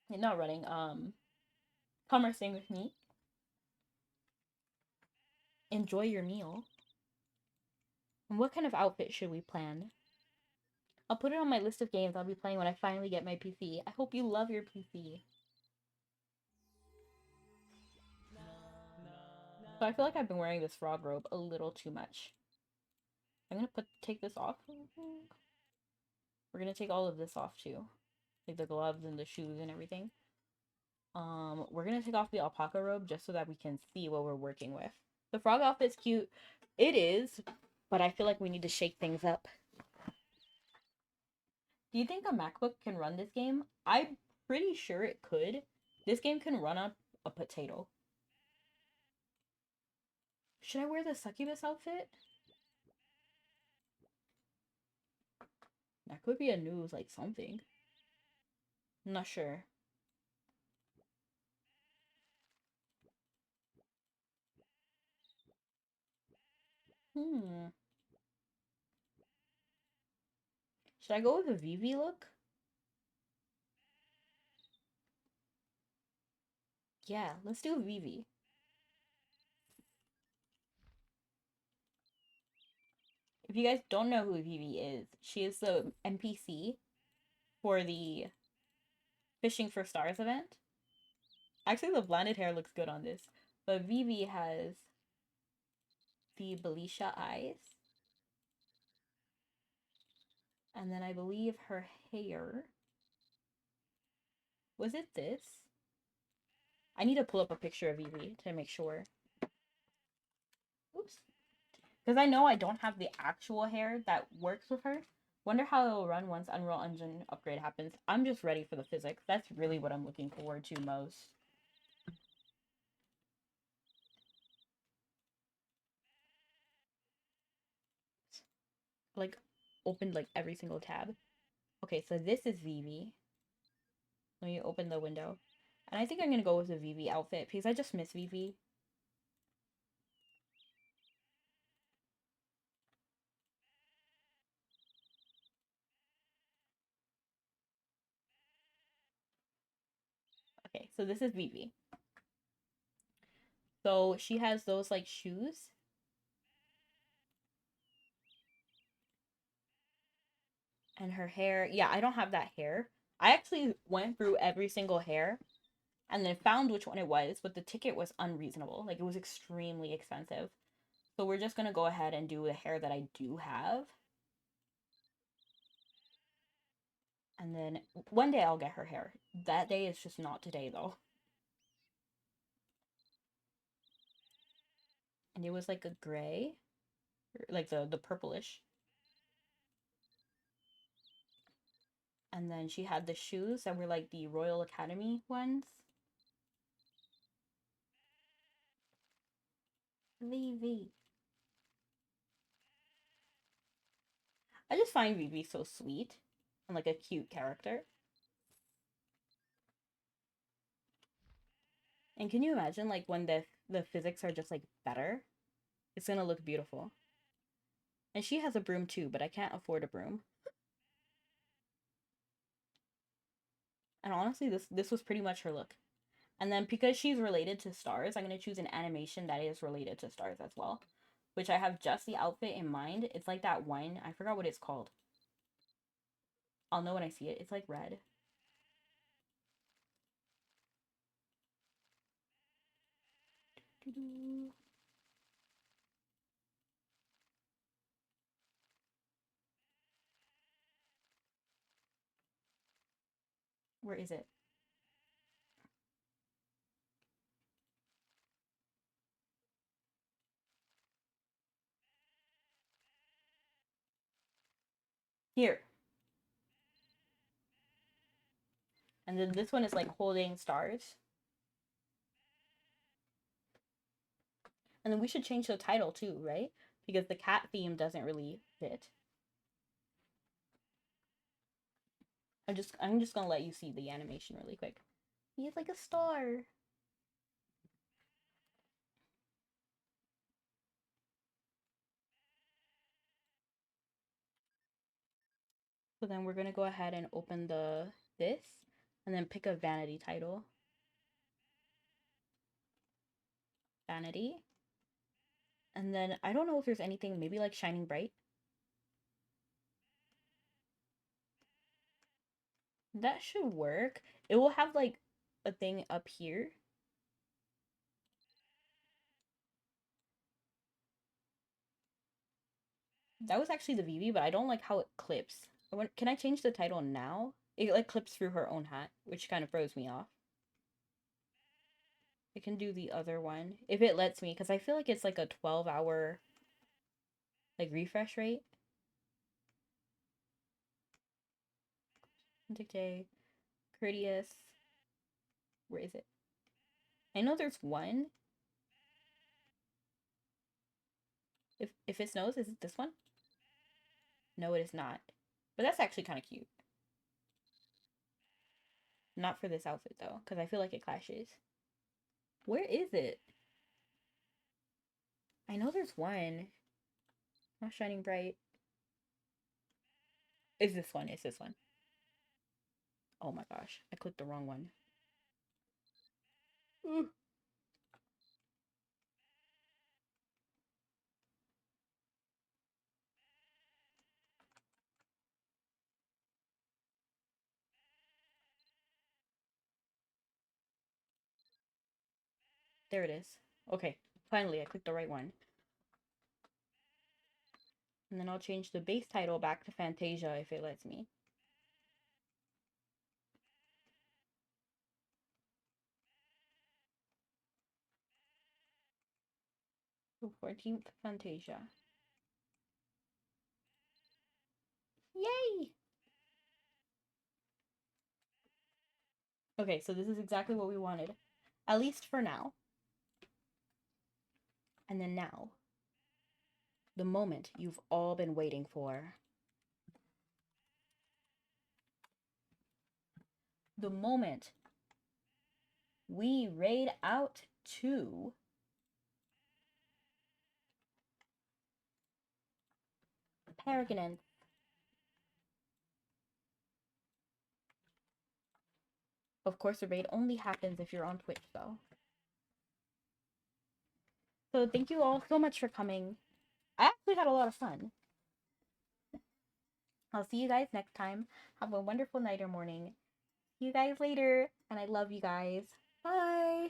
Not running, conversing with me. Enjoy your meal. And what kind of outfit should we plan? I'll put it on my list of games I'll be playing when I finally get my PC. I hope you love your PC. So I feel like I've been wearing this frog robe a little too much. I'm gonna take this off. We're gonna take all of this off too. Like the gloves and the shoes and everything. We're gonna take off the alpaca robe just so that we can see what we're working with. The frog outfit's cute. It is, but I feel like we need to shake things up. Do you think a MacBook can run this game? I'm pretty sure it could. This game can run up a potato. Should I wear the succubus outfit? That could be a news, like something. I'm not sure. Hmm. Should I go with a Vivi look? Yeah, let's do Vivi. If you guys don't know who Vivi is, she is the NPC for the Fishing for Stars event. Actually, the blonded hair looks good on this. But Vivi has the Belisha eyes. And then I believe her hair. Was it this? I need to pull up a picture of Vivi to make sure. Oops. Because I know I don't have the actual hair that works with her. Wonder how it'll run once Unreal Engine upgrade happens. I'm just ready for the physics. That's really what I'm looking forward to most. Like, opened like every single tab. Okay, so this is Vivi. Let me open the window. And I think I'm gonna go with the Vivi outfit because I just miss Vivi. Okay, so this is Vivi. So she has those like shoes. And her hair, yeah, I don't have that hair. I actually went through every single hair and then found which one it was, but the ticket was unreasonable. Like it was extremely expensive. So we're just gonna go ahead and do the hair that I do have. And then one day I'll get her hair. That day is just not today though. And it was like a gray, like the purplish. And then she had the shoes that were like the Royal Academy ones. Vivi. I just find Vivi so sweet and like a cute character. And can you imagine like when the physics are just like better? It's gonna look beautiful. And she has a broom too, but I can't afford a broom. And honestly, this was pretty much her look. And then because she's related to stars, I'm gonna choose an animation that is related to stars as well. Which I have just the outfit in mind. It's like that one. I forgot what it's called. I'll know when I see it. It's like red. Where is it? Here. And then this one is like holding stars. And then we should change the title too, right? Because the cat theme doesn't really fit. I'm just gonna let you see the animation really quick. He's like a star. So then we're gonna go ahead and open the this and then pick a vanity title. Vanity. And then I don't know if there's anything maybe like Shining Bright. That should work. It will have like a thing up here. That was actually the Vivi, but I don't like how it clips. Can I change the title now? It like clips through her own hat, which kind of throws me off. I can do the other one if it lets me, because I feel like it's like a 12-hour like refresh rate. Day, courteous. Where is it? I know there's one. If it snows, is it this one? No, it is not. But that's actually kind of cute. Not for this outfit though, because I feel like it clashes. Where is it? I know there's one. Not Shining Bright. Is this one? Is this one? Oh my gosh, I clicked the wrong one. Ooh. There it is. Okay, finally I clicked the right one. And then I'll change the base title back to Fantasia if it lets me. So 14th Fantasia. Yay! Okay, so this is exactly what we wanted. At least for now. And then now. The moment you've all been waiting for. the moment we raid out to Paragonent. Of course, the raid only happens if you're on Twitch, though. So thank you all so much for coming. I actually had a lot of fun. I'll see you guys next time. Have a wonderful night or morning. See you guys later, and I love you guys. Bye!